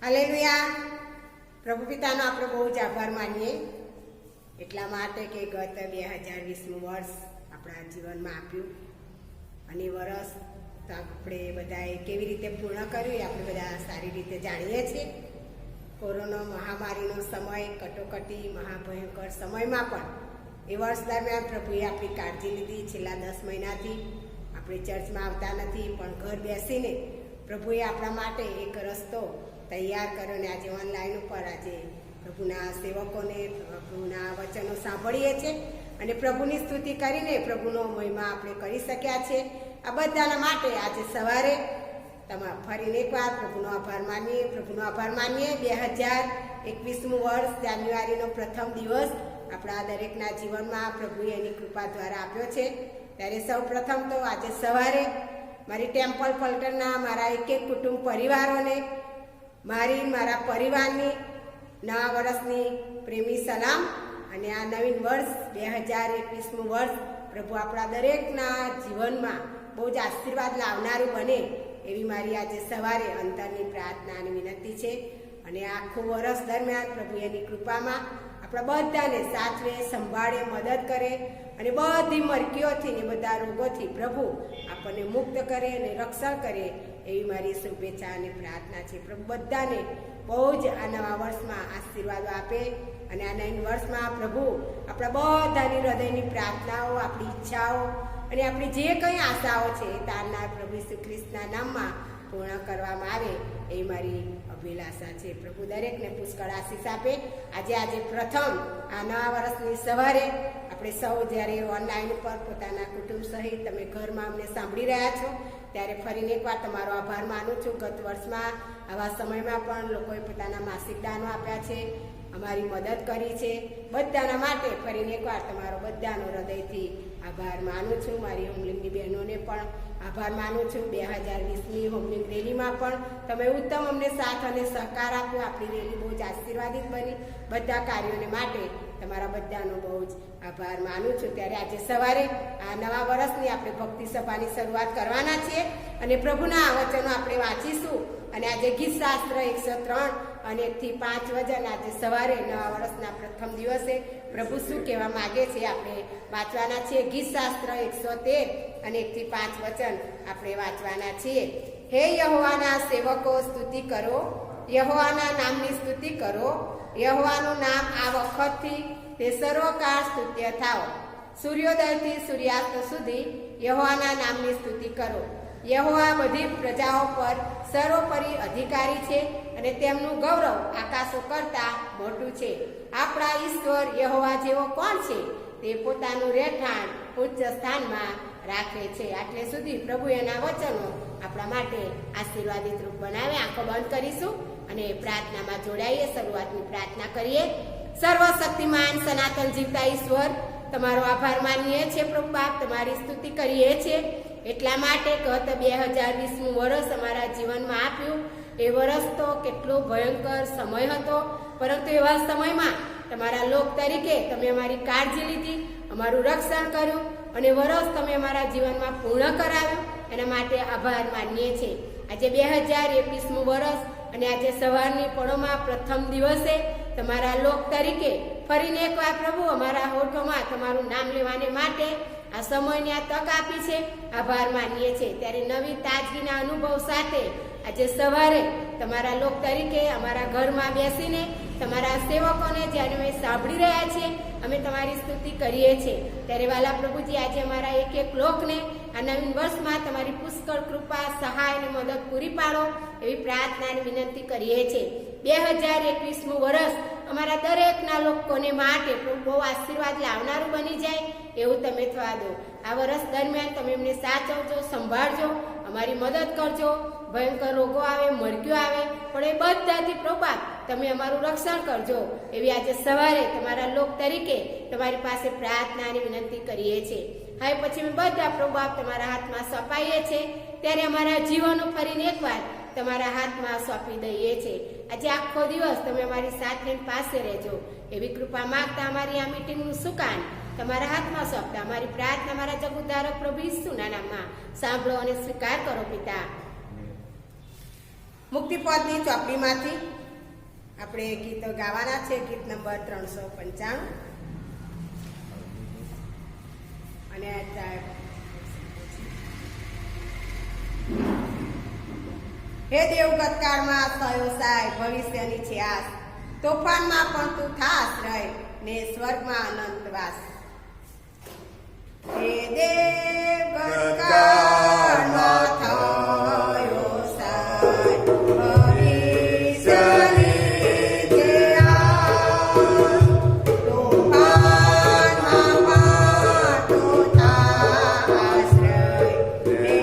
Hallelujah. પ્રભુ પિતાનો આપણે બહુ જ આભાર માનીએ એટલા માટે કે ગત 2020નું વર્ષ આપણા જીવનમાં આપ્યું અને વર્ષ તો આપણે બધાએ કેવી રીતે પૂર્ણ કર્યું એ આપણે બધા સારી રીતે જાણીએ છીએ. કોરોના મહામારીનો સમય, કટોકટી મહાભયંકર સમયમાં પણ એ વર્ષ દરમિયાન પ્રભુએ આપણી કાળજી લીધી. છેલ્લા 10 મહિનાથી આપણે ચર્ચમાં આવતા નથી, પણ ઘર બેસીને પ્રભુએ આપણા માટે એક રસ્તો તૈયાર કર્યો ને આજે ઓનલાઈન ઉપર આજે પ્રભુના સેવકોને પ્રભુના વચનો સાંભળીએ છીએ અને પ્રભુની સ્તુતિ કરીને પ્રભુનો મહિમા આપણે કરી શક્યા છે. આ બધાના માટે આજે સવારે ફરીને એકવાર પ્રભુનો આભાર માનીએ. 2021મું વર્ષ, જાન્યુઆરીનો પ્રથમ દિવસ આપણા દરેકના જીવનમાં પ્રભુએ એની કૃપા દ્વારા આપ્યો છે. ત્યારે સૌ પ્રથમ તો આજે સવારે મારી ટેમ્પલ પલટનના મારા એક કુટુંબ પરિવારોને મારા પરિવારની નવા વર્ષની પ્રેમી સલામ અને આ નવીન વર્ષ 2021મું વર્ષ પ્રભુ આપણા દરેકના જીવનમાં બહુ જ આશીર્વાદ લાવનારું બને એવી મારી આજે સવારે અંતરની પ્રાર્થના અને વિનંતી છે. અને આખું વર્ષ દરમિયાન પ્રભુ એની કૃપામાં આપણા બધાને સાચવે, સંભાળે, મદદ કરે અને બધી મરકીઓથી ને બધા રોગોથી પ્રભુ આપણને મુક્ત કરે અને રક્ષણ કરે એવી મારી શુભેચ્છા અને પ્રાર્થના છે. પ્રભુ બધાને બહુ જ આ નવા વર્ષમાં આશીર્વાદો આપે અને આ નવીન વર્ષમાં પ્રભુ આપણા બધાની હૃદયની પ્રાર્થનાઓ, આપણી ઈચ્છાઓ અને આપણી જે કંઈ આશાઓ છે એ તારનાર પ્રભુ શ્રી ખ્રિસ્તના નામમાં પૂર્ણ કરવામાં આવે એ મારી અભિલાષા છે. પ્રભુ દરેકને પુષ્કળ આશીષ આપે. આજે પ્રથમ આ નવા વર્ષની સવારે આપણે સૌ જ્યારે ઓનલાઈન ઉપર પોતાના કુટુંબ સહિત તમે ઘરમાં અમને સાંભળી રહ્યા છો ત્યારે ફરીને એકવાર તમારો આભાર માનું છું. ગત વર્ષમાં આવા સમયમાં પણ લોકોએ પોતાના માસિક દાનો આપ્યા છે, અમારી મદદ કરી છે. બધાના માટે ફરીને એકવાર તમારો બધાનો હૃદયથી આભાર માનું છું. મારી હોમલિંગની બહેનોને પણ આભાર માનું છું. 2020ની હોમલિંગ રેલીમાં પણ તમે ઉત્તમ અમને સાથ અને સહકાર આપ્યો. આપણી રેલી બહુ જ આશીર્વાદિત બની. બધા કાર્યોને માટે તમારા બધાનો બહુ જ આભાર માનું છું. ત્યારે આજે સવારે આ નવા વર્ષની આપણે ભક્તિ સભાની શરૂઆત કરવાના છીએ અને પ્રભુના વચનો આપણે વાંચીશું. અને આજે ગીત શાસ્ત્ર 103 અને 1 થી 5 વચન આજે સવારે નવા વર્ષના પ્રથમ દિવસે પ્રભુ શું કહેવા માગે છે આપણે વાંચવાના છીએ. ગીત શાસ્ત્ર 113 અને 1 થી 5 વચન આપણે વાંચવાના છીએ. હે યહોવાના સેવકો, સ્તુતિ કરો, યહોવાના નામની સ્તુતિ કરો. યહોવાનું નામ આ વખતથી તે સર્વકાળ સ્તુત્ય થાઓ. સૂર્યોદયથી સૂર્યાસ્ત સુધી યહોવાના નામની સ્તુતિ કરો. યહોવા બધી પ્રજાઓ પર સર્વોપરી અધિકારી છે અને તેમનું ગૌરવ આકાશો કરતા મોટું છે. આપણા ઈશ્વર યહોવા જેવો કોણ છે? તે પોતાનું રહેઠાણ ઉચ્ચ સ્થાનમાં રાખે છે. આટલે સુધી પ્રભુ એના વચનો આપણા માટે આશીર્વાદિત રૂપ બનાવે. આંખો બંધ કરીશું અને પ્રાર્થનામાં જોડાઈએ. શરૂઆતની પ્રાર્થના કરીએ. સર્વશક્તિમાન સનાતન જીવતા ઈશ્વર, તમારો આભાર માનીએ છીએ પ્રભુ બાપ, તમારી સ્તુતિ કરીએ છીએ એટલા માટે ગત 2020મું વર્ષ અમારા જીવનમાં આપ્યું. એ વર્ષ તો કેટલો ભયંકર સમય હતો, પરંતુ એવા સમયમાં તમારા લોક તરીકે તમે અમારી કાળજી લીધી, અમારું રક્ષણ કર્યું અને વર્ષ તમે અમારા જીવનમાં પૂર્ણ કરાવ્યું. એના માટે આભાર માનીએ છીએ. આજે 2021મું વર્ષ અને આજે સવારની પળોમાં પ્રથમ દિવસે તમારા લોક તરીકે ફરીને એકવાર પ્રભુ અમારા હોઠોમાં તમારું નામ લેવાને માટે આ સમયને આ તક આપી છે. આભાર માનીએ છીએ. ત્યારે નવી તાજગીના અનુભવ સાથે આજે સવારે તમારા લોક તરીકે અમારા ઘરમાં બેસીને તમારા સેવકોને જ્યારે અમે સાંભળી રહ્યા છીએ અમે તમારી સ્તુતિ કરીએ છીએ. ત્યારે વાલા પ્રભુજી, આજે અમારા એક એક લોકને આ નવીન વર્ષમાં તમારી પુષ્કળ કૃપા, સહાય અને મદદ પૂરી પાડો એવી પ્રાર્થના અને વિનંતી કરીએ છીએ. 2021મું વર્ષ અમારા દરેકના લોકોને માટે બહુ આશીર્વાદ લાવનારું બની જાય એવું તમે થવા દો. આ વર્ષ દરમિયાન તમે એમને સાચવજો, સંભાળજો, અમારી મદદ કરજો. ભયંકર રોગો આવે, મરકીઓ આવે, પણ એ બધાથી પ્રભુ તમે અમારું રક્ષણ કરજો એવી આજે સવારે તમારા લોક તરીકે તમારી પાસે પ્રાર્થના અને વિનંતી કરીએ છીએ. હવે પછી અમે બધા પ્રભુ તમારા હાથમાં સોંપાઈએ છીએ. ત્યારે અમારા જીવનો ફરીને એકવાર તમારા હાથમાં સોંપી દઈએ છીએ. આજે આખો દિવસ તમે અમારી સાથે પાસે રહેજો એવી કૃપા માંગતા અમારી આ મીટિંગનું સુકાન તમારા હાથમાં સોંપતા અમારી પ્રાર્થના મારા જગુદ્ધારક પ્રભુ ઈસુના નામમાં સાંભળો અને સ્વીકાર કરો પિતા. મુક્તિપદની ચોપડીમાંથી આપણે ગીતો ગાવાના છે. ગીત નંબર 395 અને હે દેવગત કાળમાં થયો સાય ભવિષ્યની છે આસ, તોફાનમાં પણ તું થાસ રહે ને સ્વર્ગમાં અનંતવાસ. હે દેવગત કાળમાં થયો સાય ભવિષ્યની છે આસ, તોફાનમાં પણ તું થાસ રહે ને સ્વર્ગમાં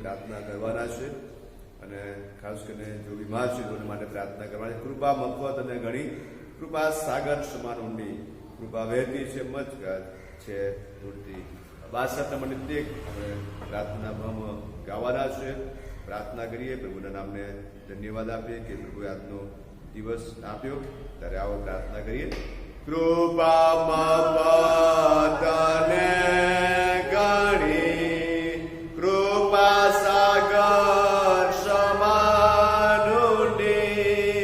પ્રાર્થના કરવાના છે અને ખાસ કરીને જો બીમાર છે તેના માટે પ્રાર્થના કરવાની. કૃપા મફત અને ઘણી કૃપા સાગર સમાન ઊંડી, કૃપા વહેતી છે મજગાર છે દૂરથી. 62 નંબર નિત્ય આપણે પ્રાર્થનામાં ગાવાના છે. પ્રાર્થના કરીએ, પ્રભુના નામને ધન્યવાદ આપીએ કે પ્રભુએ આજનો દિવસ આપ્યો. ત્યારે આવો પ્રાર્થના કરીએ. કૃપા મફત અને ઘણી કૃપા સાગર સમાન ઊંડી,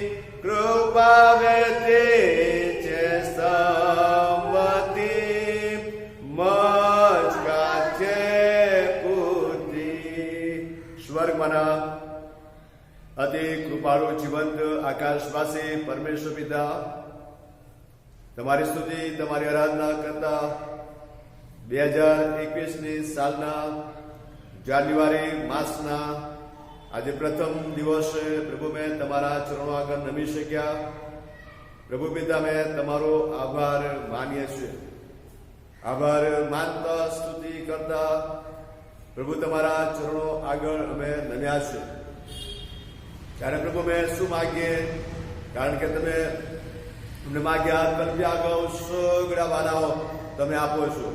કૃપા વહેતી છે સંમતિ મજગાર છે પૂરતી. સ્વર્ગમાંના અતિ કૃપાળુ જીવંત આકાશવાસી પરમેશ્વર પિતા, તમારી સ્તુતિ, તમારી આરાધના કરતા 2021ની સાલના જાન્યુઆરી માસના આજે પ્રથમ દિવસે પ્રભુ મેં તમારા ચરણો આગળ નમી શક્યા. પ્રભુ પિતા, મેં તમારો આભાર માનીએ છીએ. આભાર માનતા સ્તુતિ કરતા પ્રભુ તમારા ચરણો આગળ અમે નમ્યા છે. ત્યારે પ્રભુ મેં શું માગીએ, કારણ કે તમે અમને માગ્યા કલ્પ્યા અગાઉ સગળા વાનાઓ તમે આપો છો,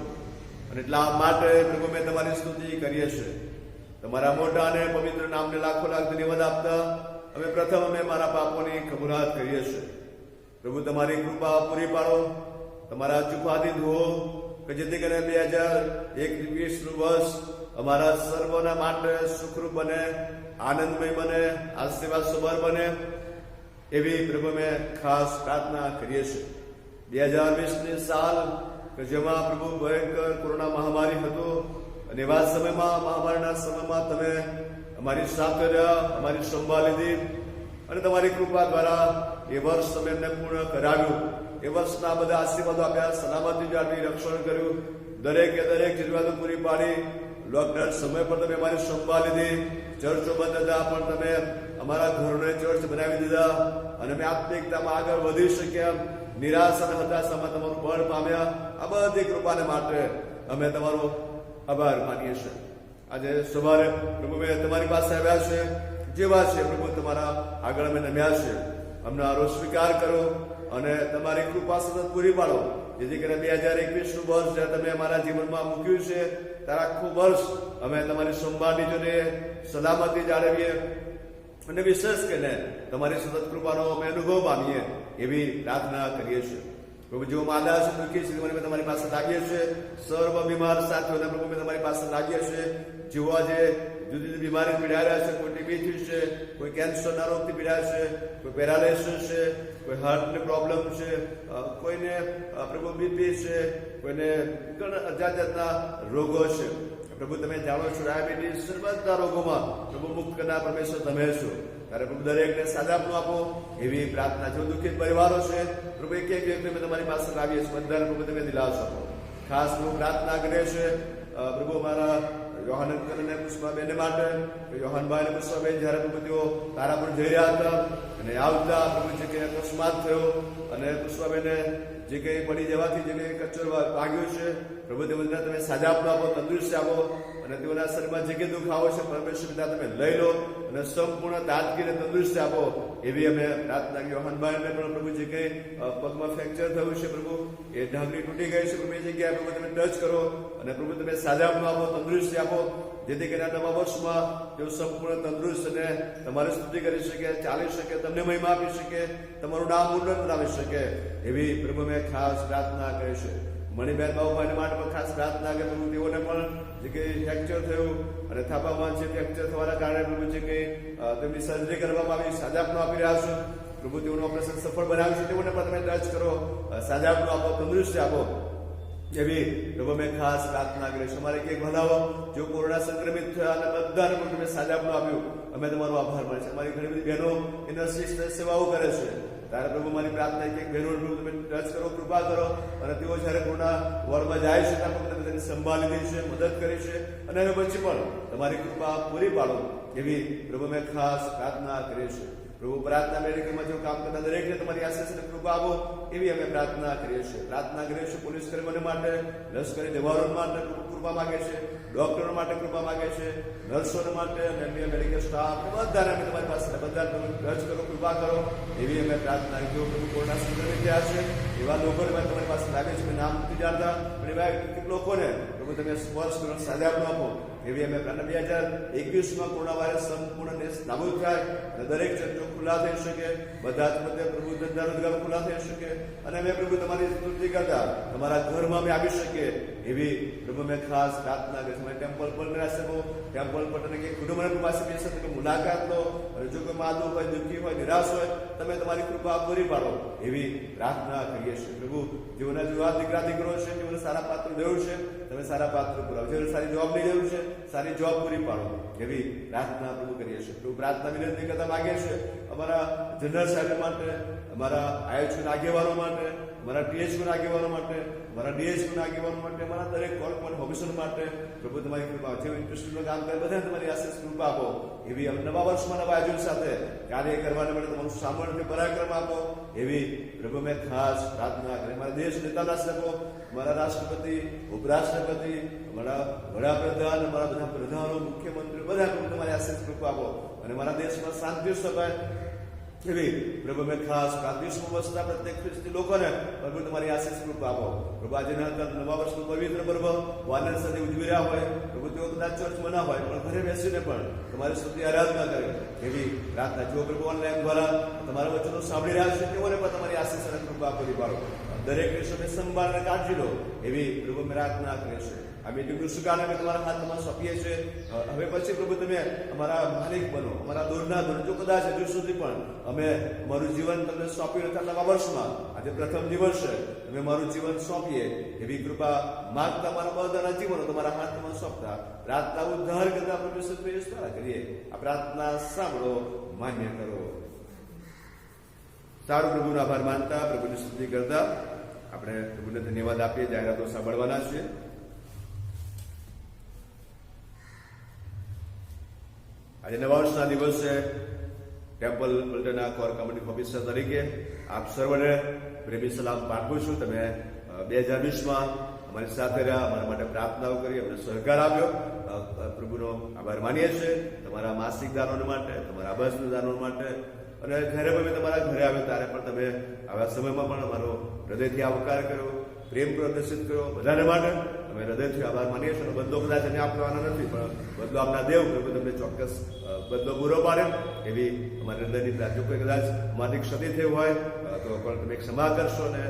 અને એટલા માટે પ્રભુ મેં તમારી સ્તુતિ કરીએ છીએ. તમારા મોટા અને પવિત્ર નામને લાખો લાખ ધન્યવાદ આપતા અમે મારા પાપોની કબૂલાત કરીએ છીએ. પ્રભુ તમારી કૃપા પૂરી પાડો, તમારા ચુપાથી ધુઓ, કે જેથી કરીને 2021નું વર્ષ અમારા સર્વના માટે સુખરૂપ બને, આનંદમય બને, આશીર્વાદ સભર બને, એવી પ્રભુ મેં ખાસ પ્રાર્થના કરીએ છીએ. 2020ની સાલ કે જેમાં પ્રભુ ભયંકર કોરોના મહામારી હતો, અને એવા સમયમાં, મહામારીના સમયમાં તમે અમારી સાથે રહ્યા, અમારી સંભાળ લીધી, અને તમારી કૃપા દ્વારા એ વર્ષ તમે એમને પૂર્ણ કરાવ્યું. એ વર્ષના બધા આશીર્વાદો આપ્યા, સલામતી જાળવી, રક્ષણ કર્યું, દરેકે દરેક જરૂરિયાતો પૂરી પાડી. લોકડાઉન સમય પર તમે અમારી સંભાળ લીધી. ચર્ચો બંધ હતા, પણ તમે અમારા ઘરોને ચર્ચ બનાવી દીધા, અને અમે આત્મિકતામાં આગળ વધી શક્યા. નિરાશા અને હતાશામાં તમારું બળ પામ્યા. આ બધી કૃપાને માટે અમે તમારો આભાર માનીએ છીએ. આજે સવારે પ્રભુ મેં તમારી પાસે આવ્યા છે, જેવા છે પ્રભુ તમારા આગળ અમે નમ્યા છે. અમને આરો સ્વીકાર કરો અને તમારી કૃપા સતત પૂરી પાડો, જેથી કરીને 2021નું વર્ષ જ્યારે તમે અમારા જીવનમાં મૂક્યું છે ત્યારે આખું વર્ષ અમે તમારી સંભાળની જોડે સલામતી જાળવીએ, અને વિશેષ કરીને તમારી સતત કૃપાનો અમે અનુભવ પામીએ, એવી પ્રાર્થના કરીએ છીએ. પ્રભુ, જેઓ માંદા છે, દુઃખી છે, અમે તમારી પાસે લાગીએ છીએ. સર્વ બીમાર સાથીઓને પ્રભુ અમે તમારી પાસે લાગીએ છીએ. જેઓ આજે જુદી જુદી બીમારી પીડાઈ રહ્યા છે, કોઈ ટીબી થયું છે, કોઈ કેન્સરના રોગથી પીડાય છે, કોઈ પેરાલિસિસ છે, કોઈ હાર્ટની પ્રોબ્લેમ છે, કોઈને પ્રભુ બીપી છે, કોઈને ઘણા જાતના રોગો છે. પ્રભુ, તમે જાણો છો, ડાયાબિટીસ, બધા રોગોમાં પ્રભુ મુક્ત કરનાર પરમેશ્વર તમે છો. ત્યારે પ્રભુ દરેકને સાજાપણું આપો, એવી પ્રાર્થના. જો દુઃખિત પરિવારો છે પ્રભુ, એક એક વ્યક્તિ અમે તમારી પાસે લાવીએ છીએ, બધાને પ્રભુ તમે દિલાસો આપો. ખાસ પ્રભુ પ્રાર્થના કરે છે પ્રભુ અમારા યોહાન અંકલ અને પુષ્પાબેન માટે. યોહાનભાઈ અને પુષ્પાબેન જયારે પ્રભુ તેઓ તારા પર જઈ રહ્યા હતા અને આવતા પ્રભુ જે કંઈ અકસ્માત થયો, અને પુષ્પાબેને જે કંઈ પડી જવાથી જે કંઈ કચરો વાગ્યો છે પ્રભુ, તે બધા તમે સાજાપણું આપો, તંદુરસ્તી આપો, અને તેઓના શરીરમાં જે કંઈ દુઃખ આવો છે પરમેશ્વર પિતા તમે લઈ લો, અને સંપૂર્ણ તાજગીને તંદુરસ્તી આપો, એવી અમે પ્રાર્થના કરી. યોહાનભાઈને પણ પ્રભુ જે કંઈ પગમાં ફ્રેક્ચર થયું છે પ્રભુ, એ ઢાંકણી તૂટી ગઈ છે પ્રભુ, એ જગ્યાએ પ્રભુ તમે ટચ કરો, અને પ્રભુ તમે સાજાપણું આપો, તંદુરસ્તી આપો, જેથી કરીને નવા વર્ષમાં તેઓ સંપૂર્ણ તંદુરસ્ત અને તમારી સ્તુતિ કરી શકે, ચાલી શકે, તમને મહિમા આપી શકે, તમારું નામ ઉન્નત બનાવી શકે, એવી પ્રભુ મેં ખાસ પ્રાર્થના કરી છે. મણિબેન બાબુભાઈ માટે પણ ખાસ પ્રાર્થના કે પ્રભુ તેઓને પણ જે કંઈ ફ્રેક્ચર થયું અને થાપામાં જે ફ્રેક્ચર થવાના કારણે પ્રભુ જે કંઈ તેમની સર્જરી કરવામાં આવી, સાજાપણું આપી રહ્યા છો પ્રભુ, તેઓનું ઓપરેશન સફળ બનાવ્યું છે, તેઓને પણ તમે ટચ કરો, સાજાપણું આપો, તંદુરસ્તી આપો, એવી પ્રભુ મેં ખાસ પ્રાર્થના કરી છે. અમારે કંઈક ભલાવો જો કોરોના સંક્રમિત થયા અને બધાને પણ તમે સાજાપણું આપ્યું, અમે તમારો આભાર માનીએ છીએ. અમારી ઘણી બધી બહેનો ઇન્ડસ્ટ્રી સેવાઓ કરે છે, ત્યારે પ્રભુ મારી પ્રાર્થના કે બહેનો તમે ટચ કરો, કૃપા કરો, અને તેઓ જ્યારે કોરોના વોર્ડમાં જાય છે ત્યારે તમે તેની સંભાળ લીધી છે, મદદ કરી છે, અને હવે પછી પણ તમારી કૃપા પૂરી પાડો, એવી પ્રભુ મેં ખાસ પ્રાર્થના કરી છે. પ્રભુ, પ્રાર્થના મેડિકલમાં જો કામ કરતા દરેકને તમારી આશીષ અને કૃપા આપો, એવી અમે પ્રાર્થના કરીએ છીએ. પ્રાર્થના કરીએ છીએ પોલીસ કર્મીઓ માટે, લશ્કરી જવાનો માટે કૃપા માગે છે, ડોક્ટરો માટે કૃપા માગે છે, નર્સો માટે અને અન્ય મેડિકલ સ્ટાફ બધાને અમે તમારી પાસે બધા ટચ કરો, કૃપા કરો, એવી અમે પ્રાર્થના. જો પ્રભુ કોરોના સંક્રમિત થયા છે એવા લોકોને તમારી પાસે લાગે છે, નામ નથી જાણતા, પણ એવા કેટલાક લોકોને પ્રભુ તમે સ્પર્શ કરો, સાજાપણું આપો, એવી અમે 2021માં કોરોના વાયરસ સંપૂર્ણ દેશ નાબૂદ થાય, અને દરેક ચર્ચો ખુલ્લા થઈ શકે, બધા જ બધે પ્રભુ ધંધા રોજગાર ખુલ્લા થઈ શકે, અને અમે પ્રભુ તમારી સ્તુતિ કરતા તમારા ઘરમાં અમે આવી શકીએ, એવી પ્રભુ મેં ખાસ પ્રાર્થના કરી છે. ટેમ્પલ પર રહેશે, ટેમ્પલ પર કે કુટુંબ પાસે બેસે તમે મુલાકાત લો, અને જો કોઈ માદું હોય, દુઃખી હોય, નિરાશ હોય, તમે તમારી કૃપા પૂરી પાડો, એવી પ્રાર્થના કરીએ છીએ. પ્રભુ, જેઓના જેવા દીકરા દીકરો છે, જેઓને સારા પાત્ર દેવું છે, તમે સારા પાત્ર પુરાવો, જેઓને સારી જોબ ની જરૂર છે, સારી જોબ પૂરી પાડો, એવી પ્રાર્થના પ્રભુ કરીએ છીએ. પ્રભુ પ્રાર્થના વિનંતી કરતા માંગીએ છીએ અમારા જનરલ સાહેબ માટે, અમારા આયોજન આગેવાનો માટે, અમારા ટીએચના આગેવાનો માટે, અમારા ડીએચના આગેવાનો માટે, અમારા દરેક કોર્પોરેટ ઓફિસર માટે પ્રભુ તમારી કૃપા, જે ઇન્ડસ્ટ્રીનું કામ કરે બધા તમારી આશીષ કૃપા આપો. એવી નવા વર્ષમાં નવા આયોજન સાથે કાર્ય કરવાને માટે તમારું સામર્થ્ય પરાક્રમ આપો. એવી પ્રભુ મેં ખાસ પ્રાર્થના કરી. અમારા દેશ નેતાના શકો, અમારા રાષ્ટ્રપતિ, ઉપરાષ્ટ્રપતિ, અમારા વડાપ્રધાન, અમારા બધા પ્રધાનો, મુખ્યમંત્રી બધા પ્રભુ તમારી આશીષ કૃપા આપો અને અમારા દેશમાં શાંતિ સભાય એવી પ્રભુ મેં ખાસ દેશમાં વસતા પ્રત્યેક ખ્રિસ્તી લોકોને પ્રભુ તમારી આશીષ કૃપા આપો. પ્રભુ આજે નવા વર્ષનું પવિત્ર પર્વ આનંદ સાથે ઉજવી રહ્યા હોય, પ્રભુ તેઓ કદાચ ચર્ચમાં ના હોય પણ ઘરે બેસીને પણ તમારી સ્તુતિ આરાધના કરે એવી પ્રાર્થના. જો પ્રભુ ઓનલાઈન દ્વારા તમારા વચનો સાંભળી રહ્યા છે તેઓને પણ તમારી આશીષ અને કૃપા પૂરી પાડો. દરેક વિષયને સંભાળ અને કાળજી લો એવી પ્રભુ મેં પ્રાર્થના કરીએ છીએ. આ મીટિંગનું સુકાન અમે તમારા હાથમાં સોંપીએ છીએ. હવે પછી પ્રભુ તમે અમારા માલિક બનો, અમારા દૂરના દૂર. જો કદાચ હજુ સુધી પણ અમે અમારું જીવન તમને સોંપી હતા નવા વર્ષમાં, આજે પ્રથમ દિવસ છે, અમે મારું જીવન સોંપીએ એવી કૃપા માંગતા અમારા બધાના જીવનો તમારા હાથમાં સોંપતા પ્રાર્થના ઉદ્ધાર કરતા પ્રભુ કરીએ. આ પ્રાર્થના સાંભળો, માન્ય કરો. સારું, પ્રભુનો આભાર માનતા, પ્રભુની સ્તુતિ કરતા આપણે પ્રભુને ધન્યવાદ આપીએ. જાહેરાતો સાંભળવાના છીએ. આજે નવા વર્ષના દિવસે ટેમ્પલ પલ્ટનના કોર કમિટી ઓફિસર તરીકે આપ સર્વને પ્રેમી સલામ પાઠવું છું. તમે 2020માં અમારી સાથે રહ્યા, અમારા માટે પ્રાર્થનાઓ કરી, અમને સહકાર આપ્યો. પ્રભુનો આભાર માનીએ છીએ. તમારા માસિક દાનો માટે, તમારા અબસના દાનો માટે અને જ્યારે તમે તમારા ઘરે આવ્યો ત્યારે પણ તમે આવા સમયમાં પણ અમારો હૃદયથી આવકાર કર્યો, પ્રેમ પ્રદર્શિત કર્યો. બધાને માટે અમે હૃદયથી આભાર માનીએ છીએ. બદલો કદાચ એને આપવાનો નથી, પણ બદલો આપના દેવ પ્રભુ તમને ચોક્કસ બદલો પૂરો પાડે એવી અમારી હૃદયની પ્રાર્થના. જો કોઈ કદાચ અમારી ક્ષતિ થઈ હોય તો પણ તમે ક્ષમા કરશો અને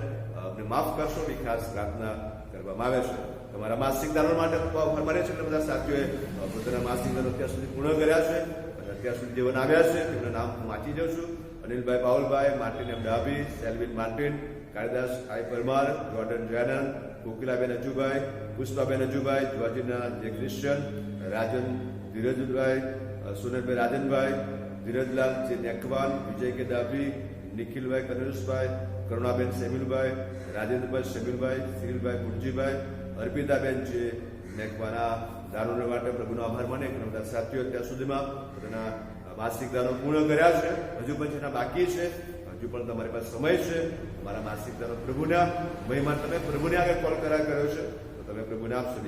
અમને માફ કરશો એવી ખાસ પ્રાર્થના કરવામાં આવે છે. તમારા માસિક દાનો માટે આભાર માને છે. એટલે બધા સાથીઓએ પોતાના માસિક દાનો અત્યાર સુધી પૂર્ણ કર્યા છે અને અત્યાર સુધી જીવન આવ્યા છે તેમના નામ હું વાંચી જાઉં છું. અનિલભાઈ પાઉલભાઈ, માર્ટિન એમ ડાભી, સેલ્વિન માર્ટિન, કાળીદાસ આઈ પરમાર, જોર્ડન જૈનન, કોકિલાબેન અજુભાઈ, પુષ્પાબેન અજુભાઈ, જોર્જિના જે ક્રિશ્ચન, રાજન ધીરજભાઈ, સુનલભાઈ રાજનભાઈ, ધીરજલાલ જે નેકવાન, વિજય કે ડાભી, નિખિલભાઈ કનરેશભાઈ, કરુણાબેન સેમિલભાઈ, રાજેન્દ્રભાઈ શમીલભાઈ, સિરિલભાઈ ગુરજીભાઈ, અર્પિતાબેન જે નેકવાના દાનોને માટે પ્રભુનો આભાર માને. બધા સાથીઓ અત્યાર સુધીમાં પોતાના માસિક દાનો પૂર્ણ કર્યા છે. હજુ પણ જેના બાકી છે, હજુ પણ તમારી પાસે સમય છે. તમારા માસિક દાનો પ્રભુના મહિમા તમે પ્રભુને આગળ કોલ કર્યો છે તો તમે પ્રભુને આપશો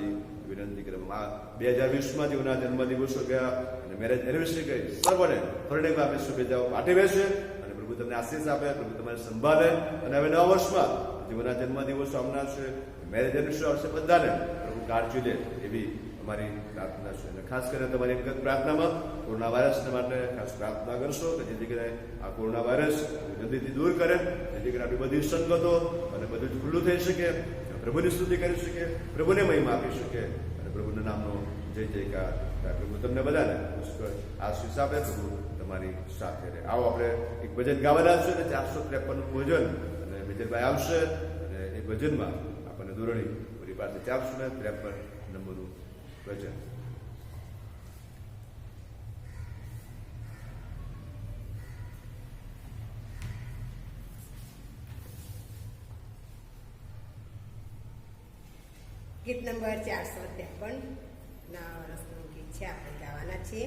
વિનંતી કરવામાં. 2020માં જેઓના જન્મદિવસો ગયા અને મેરેજ એનિવર્સરી ગઈ, સર્વને ફરડે આપણે શુભેચ્છાઓ પાઠવે છે અને પ્રભુ તમને આશીષ આપે, પ્રભુ તમારે સંભાળે. અને હવે નવા વર્ષમાં જેઓના જન્મદિવસો આવનાર છે, મેરેજ એનિવર્સરી આવશે, બધાને પ્રભુ કાળજી લે એવી અમારી પ્રાર્થના છે. અને ખાસ કરીને તમારી અંગત પ્રાર્થનામાં કોરોના વાયરસને માટે ખાસ પ્રાર્થના કરશો કે જેથી કરીને આ કોરોના વાયરસ જલ્દીથી દૂર કરે, જેથી કરીને આપણી બધી સંગતો અને બધું જ ખુલ્લું થઈ શકે, પ્રભુની સ્તુતિ કરી શકે, પ્રભુને મહિમા આપી શકે અને પ્રભુના નામનો જય જયકાર. પ્રભુ તમને બધાને પુષ્કળ આશીષ આપે. પ્રભુ તમારી સાથે રહે. આવો આપણે એક ભજન ગાવાના છે અને 453નું ભજન અને વિજયભાઈ આવશે અને એ ભજનમાં આપણને દોરણી પૂરી પાડશે. 453 નંબરનું ભજન. ગીત નંબર 453 નવા વર્ષનું ગીત છે, આપણે ગાવાના છીએ.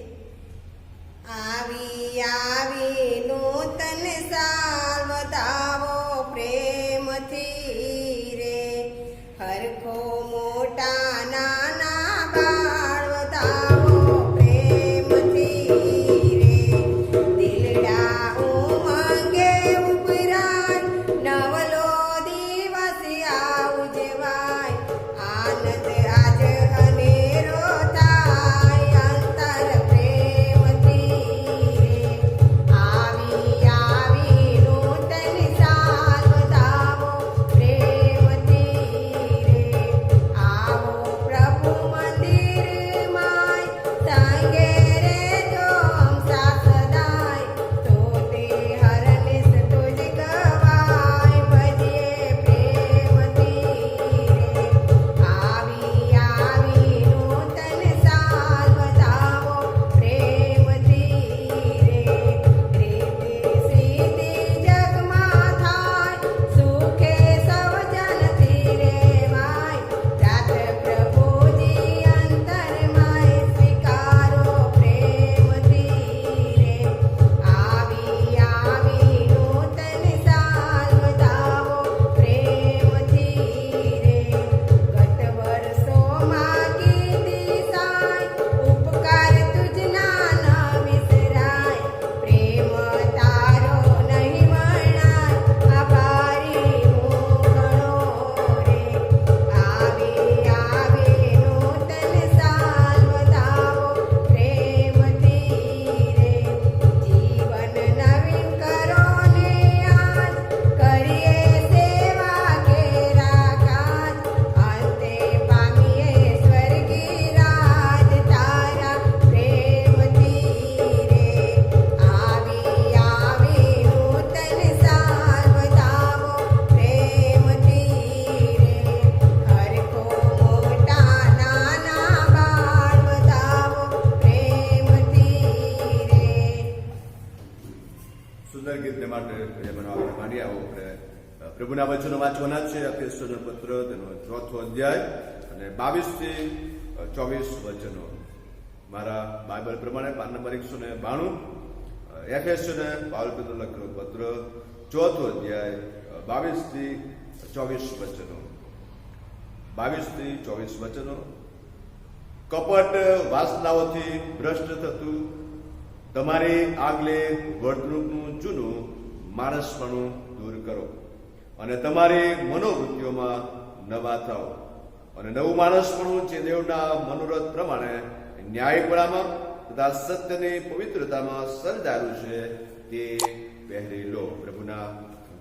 આવી આવી નૂતન સાલ વધાવો પ્રેમથી રે, હરખો મોટા નાના બાળ વધાવો પ્રેમથી રે, દિલડા ઉમંગે ઉભરાય, નવલો દિવસ આવજવાય, આનંદ આજ અનેરો થાય, અંતર પ્રેમથી રે, સુંદર ગીતને માટે મને આપણે માની આવો. આપણે પ્રભુના વચનો વાંચવાના છે. એફેસોનો પત્ર તેનો 4થો અધ્યાય અને 22 થી 24 વચનો. મારા બાઇબલ પ્રમાણે પાન નંબર 192. એફેસોને પાઉલ પેત્ર લખેલો પત્ર 4થો અધ્યાય 22 થી 24 વચનો. 22 થી 24 વચનો. કપટ વાસનાઓથી ભ્રષ્ટ થતું તમારી આગલે વર્તણૂકનું જૂનું માણસપણું દૂર કરો અને તમારી મનોવૃત્તિઓમાં નવા થાઓ અને નવું માણસપણું જે દેવના મનોરથ પ્રમાણે ન્યાયપણામાં તથા સત્યની પવિત્રતામાં સર્જાયેલું છે તે પહેરી લો. પ્રભુના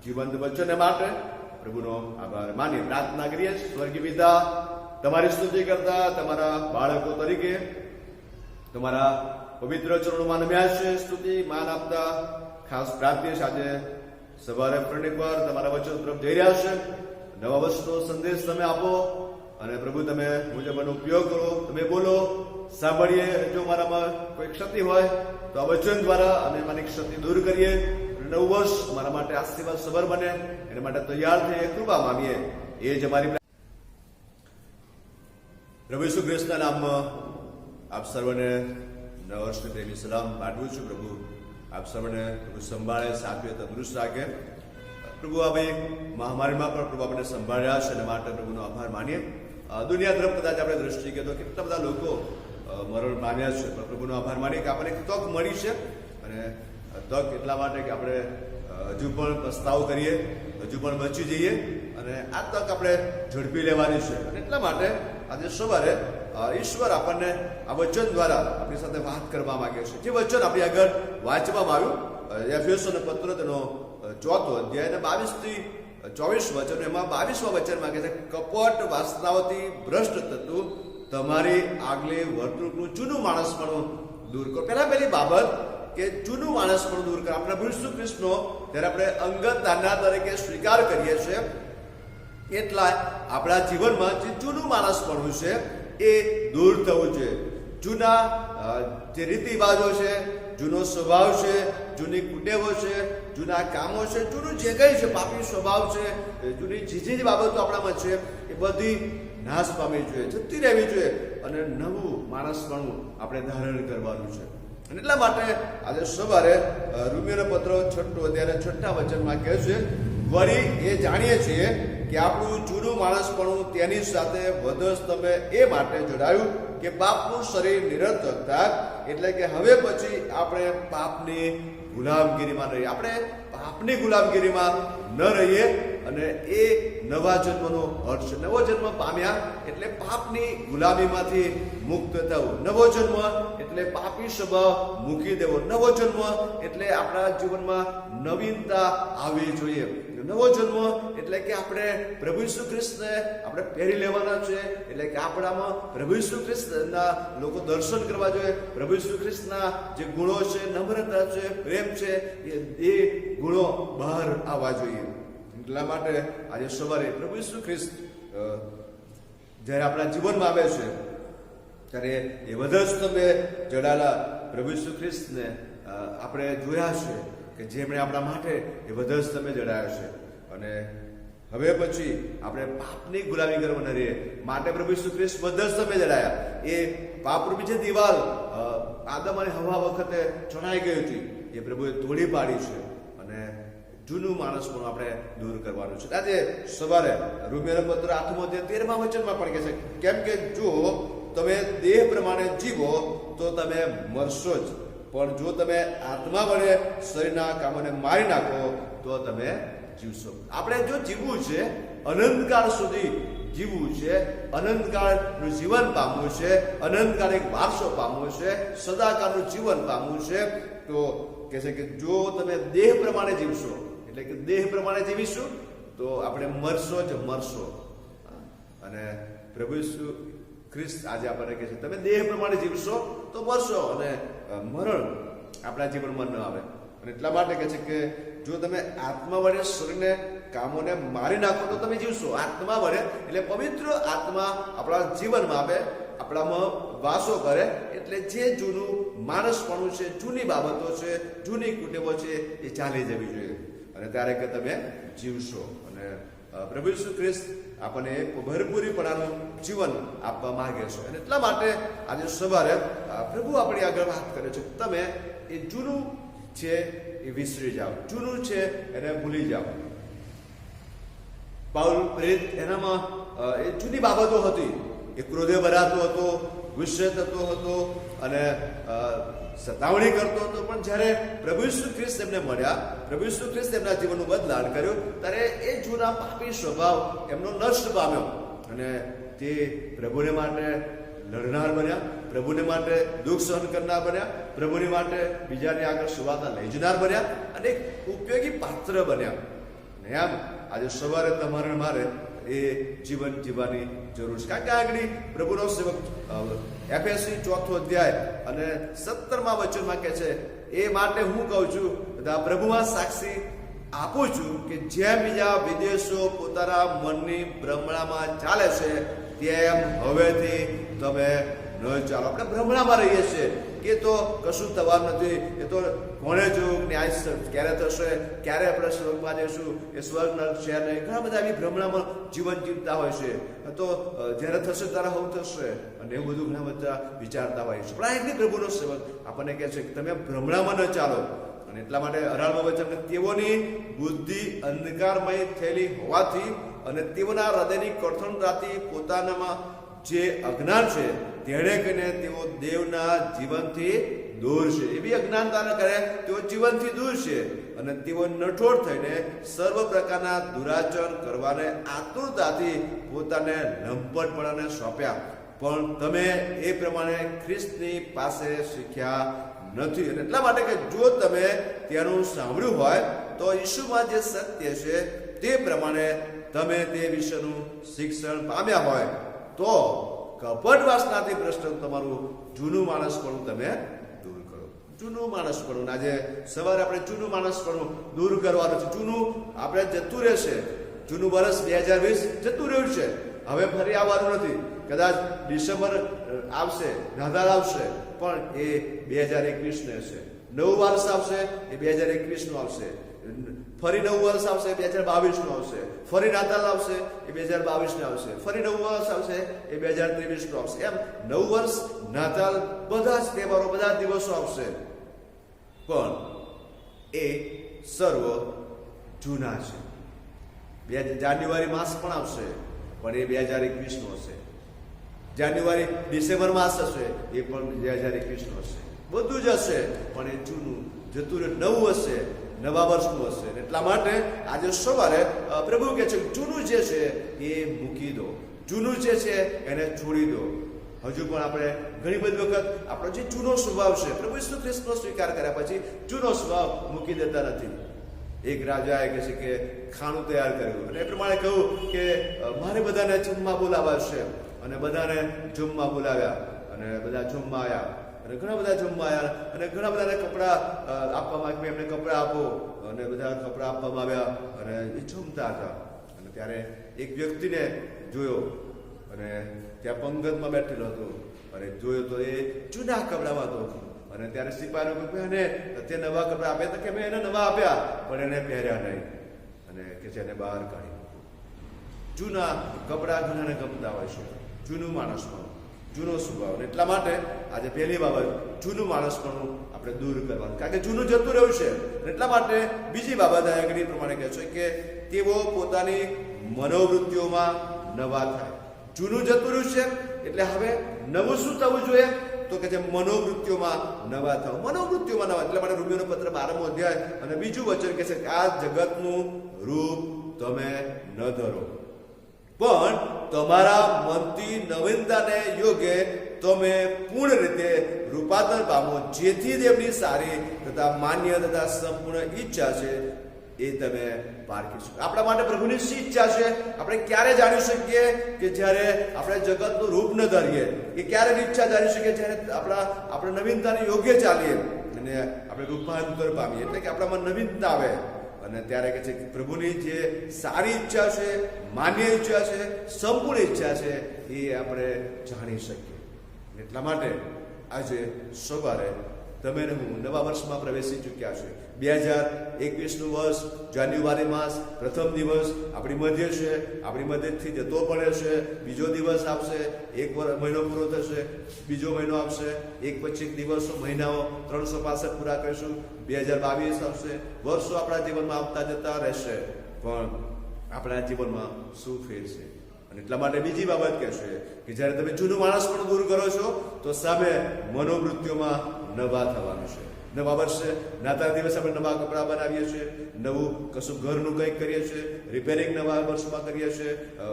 જીવંત વચન માટે પ્રભુનો આભાર માની પ્રાર્થના કરીએ. સ્વર્ગીય પિતા, તમારી સ્તુતિ કરતા તમારા બાળકો તરીકે તમારા પવિત્ર ચરણોમાં નમ્યા છે. સ્તુતિ માન આપતા ખાસ પ્રાર્થીએ આજે સવારે ફરણી પર તમારા વચન તરફ જઈ રહ્યા છે. નવા વર્ષનો સંદેશ તમે આપો અને પ્રભુ તમે મુજબનો ઉપયોગ કરો. તમે બોલો, સાંભળીએ. જો મારામાં કોઈ ક્ષતિ હોય તો આ વચન દ્વારા અમે મારી ક્ષતિ દૂર કરીએ. નવું વર્ષ મારા માટે આશીર્વાદ સભર બને એના માટે તૈયાર થઈએ. કૃપા માંગીએ. એ જ અમારી પ્રભુ ઈસુ ખ્રિસ્તના નામમાં આપ સર્વને નવા વર્ષની પ્રેમી સલામ પાઠવું છું. પ્રભુ આપ સર્વને પ્રભુ સંભાળે, સાચવે, તંદુરસ્ત રાખે. પ્રભુ આ ભાઈ મહામારીમાં પણ પ્રભુ આપણે સંભાળ્યા છે એના માટે પ્રભુનો આભાર માનીએ. દુનિયા તરફ કદાચ આપણે દ્રષ્ટિ કરીએ તો કેટલા બધા લોકો મરણ પામ્યા છે, પણ પ્રભુનો આભાર માનીએ કે આપણને એક તક મળી છે. અને તક એટલા માટે કે આપણે હજુ પણ પસ્તાવો કરીએ, હજુ પણ બચી જઈએ અને આ તક આપણે ઝડપી લેવાની છે. અને એટલા માટે આજે સવારે ઈશ્વર આપણને આ વચન દ્વારા આપણી સાથે વાત કરવા માંગે છે. જે વચન આપણી આગળ વાંચવામાં આવ્યું એફેસોનો પત્ર તેનો 4થો અધ્યાય અને 22 થી 24 વચન. એમાં 22મા વચન માંગે છે, કપટ વાસનાઓથી ભ્રષ્ટ થતું તમારી આગલી વર્તણૂકનું જૂનું માણસપણું દૂર કરો. પહેલી બાબત કે જૂનું માણસપણું દૂર કરો. આપણે પ્રભુ ઈસુ ખ્રિસ્તનો જ્યારે આપણે અંગત તારનાર તરીકે સ્વીકાર કરીએ છીએ એટલા આપણા જીવનમાં જે જૂનું માણસપણું છે એ દૂર થવું છે. જૂના જે રીતિ રિવાજો છે, જૂનો સ્વભાવ છે, જૂની કુટેવો છે, જૂના કામો છે, જૂનું જે કંઈ છે, પાપી સ્વભાવ છે, જૂની જે બાબતો આપણામાં છે એ બધી નાશ પામવી જોઈએ, જતી રહેવી જોઈએ અને નવું માણસપણું આપણે ધારણ કરવાનું છે. અને એટલા માટે આજે સવારે રોમીયોનો પત્ર 6થો અધ્યાય 6થા વચનમાં કહે છે, વળી એ જાણીએ છીએ કે આપણું જૂનું માણસપણું તેની સાથે વધસ તમે એ માટે જોડાયું કે પાપનું શરીર નિરર્થકતા, એટલે કે હવે પછી આપણે પાપની ગુલામગીરીમાં રહીએ. આપણે પાપની ગુલામગીરીમાં ન રહીએ અને એ નવા જન્મનો અર્થ છે. નવો જન્મ પામ્યા એટલે પાપની ગુલામીમાંથી મુક્ત થવું. નવો જન્મ એટલે પાપી સ્વભાવ મૂકી દેવો. નવો જન્મ એટલે આપણા જીવનમાં નવીનતા આવવી જોઈએ. નવો જન્મ એટલે કે આપણે પ્રભુ ઈસુ ખ્રિસ્તને આપણે પહેરી લેવાના છે. એટલે કે આપણામાં પ્રભુ ઈસુ ખ્રિસ્તના લોકો દર્શન કરવા જોઈએ. પ્રભુ ઈસુ ખ્રિસ્તના જે ગુણો છે, નમ્રતા છે, પ્રેમ છે, એ ગુણો બહાર આવવા જોઈએ. એટલા માટે આજે સવારે પ્રભુ ઈસુ ખ્રિસ્ત જ્યારે આપણા જીવનમાં આવે છે ત્યારે એ વધસ્તંભે જડાયેલા પ્રભુ ઈસુ ખ્રિસ્તને આપણે જોયા છે કે જેમણે આપણા માટે એ વધસ્તંભે જડાયા છે. અને હવે પછી આપણે પાપની ગુલામી કરવા ન રહીએ માટે પ્રભુ ઈસુ ખ્રિસ્ત વધસ્તંભે જડાયા. એ પાપરૂપી જે દિવાલ આદમ અને હવા વખતે ચણાઈ ગઈ હતી એ પ્રભુએ તોડી પાડી છે અને જૂનું માણસ પણ આપણે દૂર કરવાનું છે. આજે સવારે રોમીયોનો પત્ર 8મો અધ્યાય 13મા વચનમાં પણ કહે છે, કેમ કે જો તમે દેહ પ્રમાણે જીવો તો તમે મરશો જ, પણ જો તમે આત્મા વડે શરીરના કામોને મારી નાખો તો તમે જીવશો. આપણે જો જીવવું છે, અનંતકાળ સુધી જીવવું છે, અનંતકાળનું જીવન પામવું છે, અનંતકાળ એક વારસો પામવો છે, સદાકાળનું જીવન પામવું છે, તો કહે છે કે જો તમે દેહ પ્રમાણે જીવશો, એટલે કે દેહ પ્રમાણે જીવીશું તો આપણે મરશો જ મરશો. અને પ્રભુ ઈસુ ખ્રિસ્ત આજે આપણને કહે છે તમે દેહ પ્રમાણે જીવશો તો મરશો અને મરણ આપણા જીવનમાં ન આવે. અને એટલા માટે કહે છે કે જો તમે આત્મા વડે શરીરને કામોને મારી નાખો તો તમે જીવશો. આત્મા વડે એટલે પવિત્ર આત્મા આપણા જીવનમાં આવે, આપણામાં વાસો કરે. એટલે જે જૂનું માણસપણું છે, જૂની બાબતો છે, જૂની કુટેવો છે, એ ચાલી જવી જોઈએ. અને ત્યારે કે તમે જીવશો. અને પ્રભુ ઈસુ ખ્રિસ્ત આપણને ભરપૂરીપણાનું જીવન આપવા માંગે છે. અને એટલા માટે આજે સવારે પ્રભુ આપણી આગળ વાત કરે છે, તમે એ જૂનું છે એ વિસરી જાઓ, જૂનું છે એને ભૂલી જાઓ. પાઉલ પ્રેરિત એનામાં એ જૂની બાબતો હતી. એ ક્રોધે ભરાતો હતો, ગુસ્સે થતો હતો અને સતાવણી કરતો હતો. પણ જ્યારે પ્રભુ ઈસુ ખ્રિસ્ત એમને મળ્યા, પ્રભુ ઈસુ ખ્રિસ્ત એમના જીવનનું બદલાણ કર્યું, ત્યારે એ જૂના પાપી સ્વભાવ એમનો નષ્ટ પામ્યો અને તે પ્રભુને માટે લડનાર બન્યા, પ્રભુને માટે દુઃખ સહન કરનાર બન્યા, પ્રભુની માટે બીજાની આગળ સુવાર્તા લઈ જનાર બન્યા અને એક ઉપયોગી પાત્ર બન્યા. અને આમ આજે સવારે તમારે મારે એ જીવન જીવવાની જરૂર છે. કારણ કે આગળ પ્રભુનો સેવક એફએસસી 4 અધ્યાય અને 17મા વચનમાં કહે છે, એ માટે હું કહું છું, બધા પ્રભુમાં સાક્ષી આપું છું કે જેમ બીજા વિદેશો પોતાના મનની ભ્રમણામાં ચાલે છે, તેમ હવેથી તમે ન ચાલો. આપણે ભ્રમણામાં રહીએ છીએ કે તો કશું થવાનું નથી, એ તો કોણે જોયું, ન્યાય ક્યારે થશે, ક્યારે આપણે સ્વર્ગમાં જઈશું, એ સ્વર્ગ નર્ક છે નહીં. ઘણા બધા એવી ભ્રમણામાં જીવન જીવતા હોય છે. તો જ્યારે થશે ત્યારે હું થશે અને એવું બધું ઘણા બધા વિચારતા હોય છે. પણ આ એટલી પ્રભુનો સેવક આપણને કહે છે કે તમે ભ્રમણામાં ન ચાલો. અને એટલા માટે 18મા વચન, તેઓની બુદ્ધિ અંધકારમય થયેલી હોવાથી અને તેઓના હૃદયની કઠોરતાથી પોતાનામાં જે અજ્ઞાન છે તેણે કરીને તેઓ દેવના જીવનથી દૂર છે. એવી અજ્ઞાનતા કરે તેઓ જીવનથી દૂર છે અને તેઓ નઠોર થઈને સર્વ પ્રકારના દુરાચરણ કરવાને આતુરતાથી પોતાને લંપટપણાને સોંપ્યા. પણ તમે એ પ્રમાણે ખ્રિસ્તની પાસે શીખ્યા નથી. અને એટલા માટે કે જો તમે તેનું સાંભળ્યું હોય તો ઈસુમાં જે સત્ય છે તે પ્રમાણે તમે તે વિશેનું શિક્ષણ પામ્યા હોય તો કપટ વાસનાથી ભ્રષ્ટ તમારું જૂનું માણસપણું તમે દૂર કરો. જૂનું માણસપણું આજે સવારે આપણે જૂનું માણસપણું દૂર કરવાનું છે. જૂનું આપણે જતું રહેશે. જૂનું વર્ષ 2020 જતું રહ્યું છે, હવે ફરી આવવાનું નથી. કદાચ ડિસેમ્બર આવશે, નાતાલ આવશે, પણ એ 2021 હશે. નવું વર્ષ આવશે, એ 2021 આવશે. ફરી નવું વર્ષ આવશે, 2022 આવશે. ફરી નાતાલ આવશે, એ 2022 આવશે. ફરી નવું વર્ષ આવશે, એ 2023 આવશે. એમ નવું વર્ષ, નાતાલ, બધા જ તહેવારો, બધા જ દિવસો આવશે, પણ એ સર્વ જૂના છે. જાન્યુઆરી માસ પણ આવશે, પણ એ 2021 હશે. જાન્યુઆરી ડિસેમ્બર માસ હશે, એ પણ 2021 હશે. બધું જ હશે, પણ એ જૂનું જતું નવું હશે, નવા વર્ષનું હશે. એટલા માટે આજે સવારે પ્રભુ કહે છે જૂનું જે છે એ મૂકી દો, જૂનું જે છે એને છોડી દો. હજુ પણ આપણે ઘણી બધી વખત આપણો જે જૂનો સ્વભાવ છે, પ્રભુ ઈસુ ખ્રિસ્તનો સ્વીકાર કર્યા પછી જૂનો સ્વભાવ મૂકી દેતા નથી. એક રાજાએ કહે છે કે ખાણું તૈયાર કર્યું અને એ પ્રમાણે કહ્યું કે મારે બધાને જમવા બોલાવવા છે. અને બધાને જમવા બોલાવ્યા અને બધા જમવા આવ્યા અને ઘણા બધા જમવા આવ્યા અને ઘણા બધાને કપડાં આપવામાં આવ્યા. એમને કપડાં આપો અને બધા કપડાં આપવામાં આવ્યા અને એ જમતા હતા. અને ત્યારે એક વ્યક્તિને જોયો અને ત્યાં પંગતમાં બેઠેલો હતો અને જોયો તો એ જૂના કપડામાં હતો. અને ત્યારે સિપાહીઓ કહ્યું એને તે નવા કપડાં આપ્યા તો કે મેં એને નવા આપ્યા, પણ એને પહેર્યા નહીં. અને કે છે એને બહાર કાઢી. જૂના કપડાં ઘણાને ગમતા હોય છે, જૂનું માણસપણું, જૂનો સ્વભાવ. એટલા માટે આજે પહેલી બાબત જૂનું માણસપણું આપણે દૂર કરવાનું, કારણ કે જૂનું જતું રહ્યું છે. એટલા માટે બીજી બાબત આગળ પ્રમાણે કહે છે કે તેઓ પોતાની મનોવૃત્તિઓમાં નવા થાય. જૂનું જતું રહ્યું છે એટલે હવે નવું શું થવું જોઈએ? તો કે જે મનોવૃત્તિઓમાં નવા થાવ. મનોવૃત્તિઓમાં નવા એટલે માટે રોમીયોનો પત્ર 12મો અધ્યાય અને બીજું વચન કહે છે કે આ જગતનું રૂપ તમે ન ધરો, પણ તમારા મનથી નવીનતાને યોગ્ય તમે પૂર્ણ રીતે રૂપાંતર પામો, જેથી તેમની સારી તથા માન્ય તથા સંપૂર્ણ ઈચ્છા છે એ તમે પારખી શકો. આપણા માટે પ્રભુની શી ઈચ્છા છે આપણે ક્યારે જાણી શકીએ? કે જ્યારે આપણે જગતનું રૂપ ન ધરીએ. કે ક્યારે ઈચ્છા જાણી શકીએ? જ્યારે આપણે નવીનતાને યોગ્ય ચાલીએ અને આપણે રૂપાંતર પામીએ, એટલે કે આપણામાં નવીનતા આવે. અને ત્યારે કહે છે કે પ્રભુની જે સારી ઈચ્છા છે, માન્ય ઈચ્છા છે, સંપૂર્ણ ઈચ્છા છે એ આપણે જાણી શકીએ. એટલા માટે આજે સવારે તમે ને હું નવા વર્ષમાં પ્રવેશી ચૂક્યા છે. 2021નું વર્ષ, જાન્યુઆરી માસ, પ્રથમ દિવસ આપણી મધ્ય છે. આપણી મધ્યથી જતો પડે છે. બીજો દિવસ આવશે, એક મહિનો પૂરો થશે, બીજો મહિનો આવશે, એક પછી એક દિવસો, મહિનાઓ, 365 પૂરા કરીશું. 2022 આવશે. વર્ષો આપણા જીવનમાં આવતા જતા રહેશે, પણ આપણા જીવનમાં શું ફેર છે? અને એટલા માટે બીજી બાબત કહેશે કે જ્યારે તમે જૂનું માણસ પણ દૂર કરો છો તો સામે મનોવૃત્તિઓમાં નવા થવાનું છે. નવા વર્ષે નાતાલ દિવસે આપણે નવા કપડાં બનાવીએ છીએ, નવું કશું ઘરનું કંઈક કરીએ છીએ, રિપેરિંગ નવા વર્ષમાં કરીએ છીએ,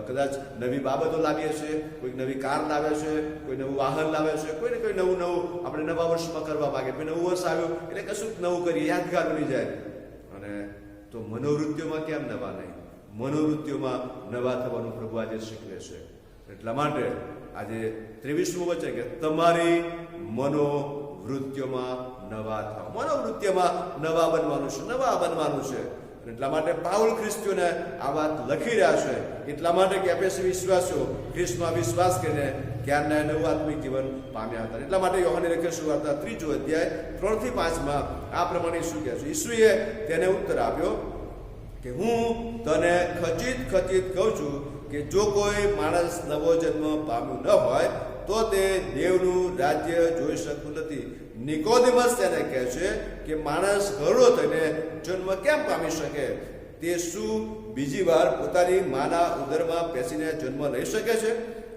કદાચ નવી બાબતો લાવીએ છીએ, કોઈક નવી કાર લાવે છે, કોઈ નવું વાહન લાવે છે, કોઈને કોઈ નવું આપણે નવા વર્ષમાં કરવા માંગે. કોઈ નવું વર્ષ આવ્યું એટલે કશું નવું કરીએ, યાદગાર બની જાય. અને તો મનોવૃત્તિઓમાં કેમ નવા નહીં? મનોવૃત્તિઓમાં નવા થવાનું પ્રભુ આજે શીખવે છે. એટલા માટે આજે 23મું વચન કે તમારી મનોવૃત્તિઓમાં નવા થાવ. મનોવૃત્તિઓમાં નવા બનવાનું છે, નવા બનવાનું છે. એટલા માટે પાઉલ ખ્રિસ્તીઓને આ વાત લખી રહ્યા છે. એટલા માટે કે એફેસી વિશ્વાસીઓ ખ્રિસ્તમાં વિશ્વાસ કરીને ક્યારના નવું આત્મિક જીવન પામ્યા હતા. એટલા માટે યોહાનની લખેલી સુવાર્તા 3 અધ્યાય 3 થી 5 આ પ્રમાણે શું કહે છે? ઈસુએ તેને ઉત્તર આપ્યો કે હું તને ખચિત કહું છું કે જો કોઈ માણસ નવો જન્મ પામ્યું ન હોય તો તે દેવનું રાજ્ય જોઈ શકતું નથી. નિકોદેમસ તેને કહે છે કે માણસ ઘરડો થઈને જન્મ કેમ પામી શકે? તે શું બીજી વાર પોતાની માના ઉદરમાં બેસીને જન્મ લઈ શકે છે?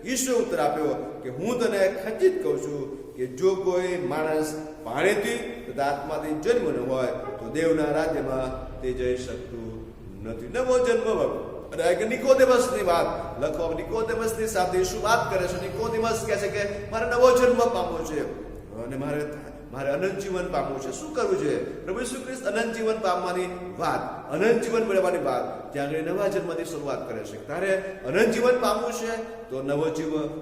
ઈસુએ ઉત્તર આપ્યો કે હું તને ખચિત કહું છું કે જો કોઈ માણસ પાણીથી તથા આત્માથી જન્મ ન હોય તો દેવના રાજ્યમાં તે જઈ શકતું નથી. નવો જન્મ. અને નિકોદેમસની વાત લખો. નિકોદેમસની સાથે શું વાત કરે છે? નિકોદેમસ કહે છે કે મારે નવો જન્મ પામવો છે અને મારે અનંત જીવન પામવું છે. શું કરવું છે? પ્રભુ ઈસુ ખ્રિસ્ત અનંત જીવન પામવાની વાત, અનંત જીવન મેળવવાની વાત ત્યાં આગળ નવા જન્મથી શરૂઆત કરે છે. તારે અનંત જીવન પામવું છે તો નવો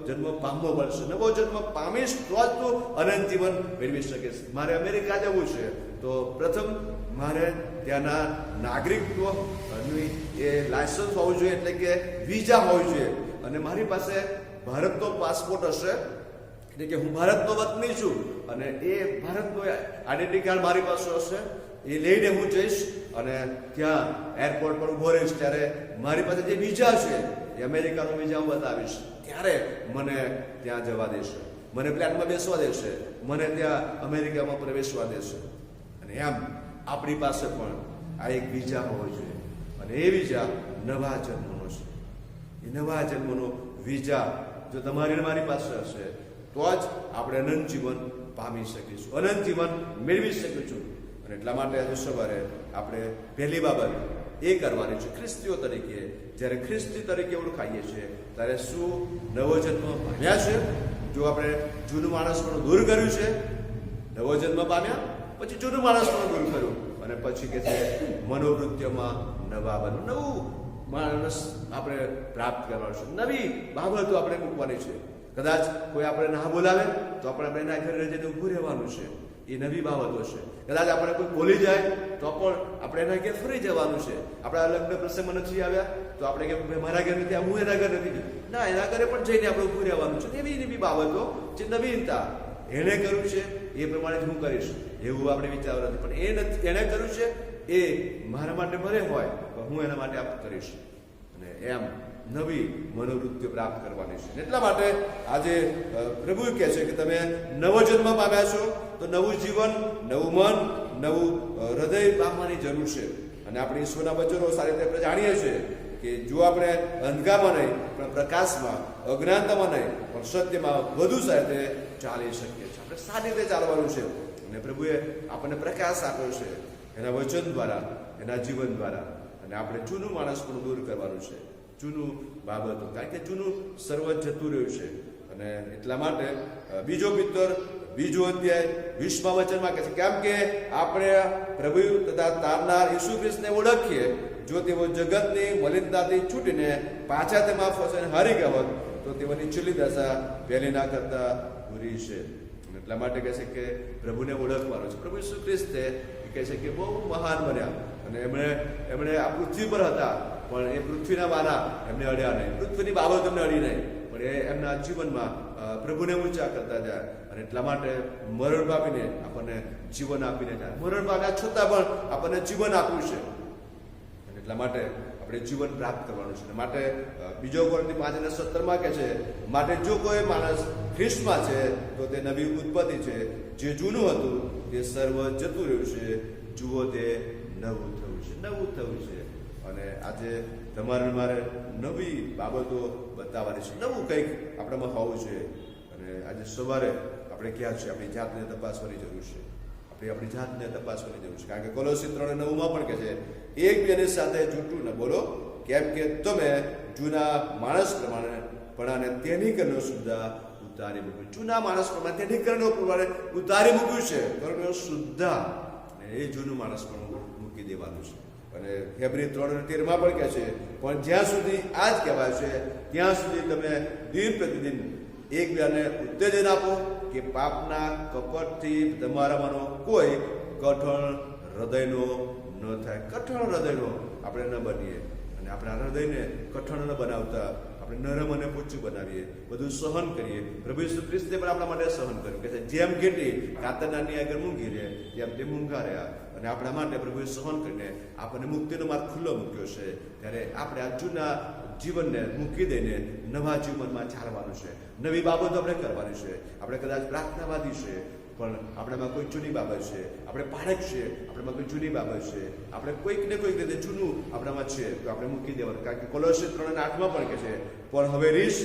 જન્મ પામવો પડશે. નવો જન્મ પામીશ તો જ તું અનંત જીવન મેળવી શકીશ. મારે અમેરિકા જવું છે તો પ્રથમ મારે ત્યાંના નાગરિકત્વની એ લાયસન્સ હોવું જોઈએ, એટલે કે વિઝા હોવી જોઈએ. અને મારી પાસે ભારતનો પાસપોર્ટ હશે, એટલે કે હું ભારતનો વતની છું અને એ ભારતનો આઈડેન્ટિટી કાર્ડ મારી પાસે હશે. એ લઈને હું જઈશ અને ત્યાં એરપોર્ટ પર ઉભો રહીશ. ત્યારે મારી પાસે જે વિઝા છે એ અમેરિકાનો વિઝા હું બતાવીશ. ત્યારે મને ત્યાં જવા દેશે, મને પ્લેનમાં બેસવા દેશે, મને ત્યાં અમેરિકામાં પ્રવેશવા દેશે. અને એમ આપણી પાસે પણ આ એક વિઝા હોવો જોઈએ. અને એ વિઝા નવા જન્મનો છે. એ નવા જન્મનો વિઝા જો તમારી મારી પાસે હશે તો જ આપણે અનંત જીવન પામી શકીશું, અનંત જીવન મેળવી શકીશું. અને એટલા માટે આજે સવારે આપણે પહેલી બાબત એ કરવાની છે, ખ્રિસ્તીઓ તરીકે જ્યારે ખ્રિસ્તી તરીકે ઓળખાઈએ છીએ ત્યારે શું નવો જન્મ પામ્યા છે? જો આપણે જૂનું માણસ પણ દૂર કર્યું છે, નવો જન્મ પામ્યા, પછી જૂનું માણસ પણ દૂર કર્યું, અને પછી કે છે મનોવૃત્તિઓમાં નવા બનવું. નવું માણસ આપણે પ્રાપ્ત કરવાનું છે, નવી બાબતો આપણે મૂકવાની છે. કદાચ કોઈ આપણે ના બોલાવે તો આપણે એના ઘરે જઈને ઊભું રહેવાનું છે. એ નવી બાબતો છે. કદાચ આપણે કોઈ બોલી જાય તો પણ આપણે એના ઘેર ફરી જવાનું છે. આપણા લગ્ન પ્રસંગમાં નથી આવ્યા તો આપણે કે મારા ઘર નથી, હું એના ઘર નથી, ના, એના ઘરે પણ જઈને આપણે ઊભું રહેવાનું છે. એવી બાબતો જે નવીનતા એણે કર્યું છે એ પ્રમાણે જ હું કરીશ એવું આપણે વિચારવું નથી. પણ એ નથી, એણે કર્યું છે એ મારા માટે ભલે હોય પણ હું એના માટે આપ કરીશ. અને એમ નવી મનોવૃત્તિઓ પ્રાપ્ત કરવાની છે. એટલા માટે આજે પ્રભુ કહે છે કે તમે નવો જન્મ પામ્યા છો તો નવું જીવન, નવું મન, નવું હૃદય પામવાની જરૂર છે. અને આપણે ઈશ્વરના વચનો સારી રીતે આપણે જાણીએ છીએ કે જો આપણે અંધકારમાં નહીં પણ પ્રકાશમાં, અજ્ઞાનતામાં નહીં પણ સત્યમાં વધુ સારી રીતે ચાલી શકીએ છીએ. આપણે સારી રીતે ચાલવાનું છે. અને પ્રભુએ આપણને પ્રકાશ આપ્યો છે એના વચન દ્વારા, એના જીવન દ્વારા. અને આપણે જૂનું માણસ પણ દૂર કરવાનું છે, જૂનું બાબતો, કારણ કે જૂનું સર્વ જતું રહ્યું છે. અને એટલા માટે બીજો પિત્તર 2 અધ્યાય 20મા વચનમાં કહે છે કેમ કે આપણે પ્રભુ તથા તારનાર ઈસુ ખ્રિસ્તને ઓળખીએ. જો તેઓ જગતની મલિનતાથી છૂટીને પાછા તેમાં ફસાઈને હારી ગયા હોત તો તેઓની છેલ્લી દશા પહેલીના કરતા પૂરી છે. એટલા માટે કહે છે કે પ્રભુને ઓળખવાનો છે. પ્રભુ ઈસુ ખ્રિસ્તે કહે છે કે બહુ મહાન બન્યા અને એમણે આ પૃથ્વી પર હતા પણ એ પૃથ્વીના વાના એમને અડ્યા નહીં, પૃથ્વીની બાબત એમને અડી નહીં. પણ એ એમના જીવનમાં પ્રભુને ઊંચા કરતા જાય અને એટલા માટે મરણ પામીને આપણને જીવન આપીને જાય. મરણ પામ્યા છતાં પણ આપણને જીવન આપ્યું છે અને એટલા માટે આપણે જીવન પ્રાપ્ત કરવાનું છે. માટે બીજો કોરિન્થી 5:17 કહે છે, માટે જો કોઈ માણસ ખ્રિસ્તમાં છે તો તે નવી ઉત્પત્તિ છે, જે જૂનું હતું તે સર્વ જતું રહ્યું છે, જુઓ તે નવું થયું છે. નવું થયું છે. અને આજે તમારે મારે નવી બાબતો બતાવવાની છે, નવું કંઈક આપણામાં હોવું છે. અને આજે સવારે આપણે ક્યાં છે આપણી જાતને તપાસવાની જરૂર છે. આપણી જાતને તપાસવાની જરૂર છે. કારણ કે કોલોસી 3:9 પણ કહે છે, એકબીજાની સાથે જૂઠું ન બોલો, કેમ કે તમે જૂના માણસ પ્રમાણે પણ તેની કરનો સુદ્ધા ઉતારી મૂક્યું. જૂના માણસ પ્રમાણે તેની કરનો પ્રમાણે ઉતારી મૂક્યું છે. કરનો સુદ્ધા એ જૂનું માણસ પણ મૂકી દેવાનું છે. અને ફેબ્રુઆરી 3:13 પણ કહે છે, પણ જ્યાં સુધી આ જ કહેવાય છે ત્યાં સુધી તમે દિન પ્રતિદિન એકબીજાને ઉત્તેજન આપો કે પાપના કપટથી તમારામાંનો કોઈ કઠણ હૃદયનો ન થાય. કઠણ હૃદયનો આપણે ન બનીએ અને આપણા હૃદયને કઠણ ન બનાવતા આપણે નરમ અને પૂછું બનાવીએ, બધું સહન કરીએ. પ્રભુ ઈસુ ખ્રિસ્તે પણ આપણા માટે સહન કર્યું. કે જેમ ઘેટી કાતરના આગળ મૂંગી રહે તેમ તે મૂંગા રહ્યા. અને આપણા માટે પ્રભુએ સહન કરીને આપણને મુક્તિનો માર્ગ ખુલ્લો મૂક્યો છે. ત્યારે આપણે આ જૂના જીવનને મૂકી દઈને નવા જીવનમાં ચાલવાનું છે. નવી બાબતો આપણે કરવાની છે. આપણે કદાચ પ્રાર્થનાવાદી છે પણ આપણામાં કોઈ જૂની બાબત છે, આપણે પારક છે, આપણામાં કોઈ જૂની બાબત છે, આપણે કોઈક ને કોઈક રીતે જૂનું આપણામાં છે તો આપણે મૂકી દેવાનું. કારણ કે કોલોસી 3:8 પણ કહે છે, પણ હવે રીસ,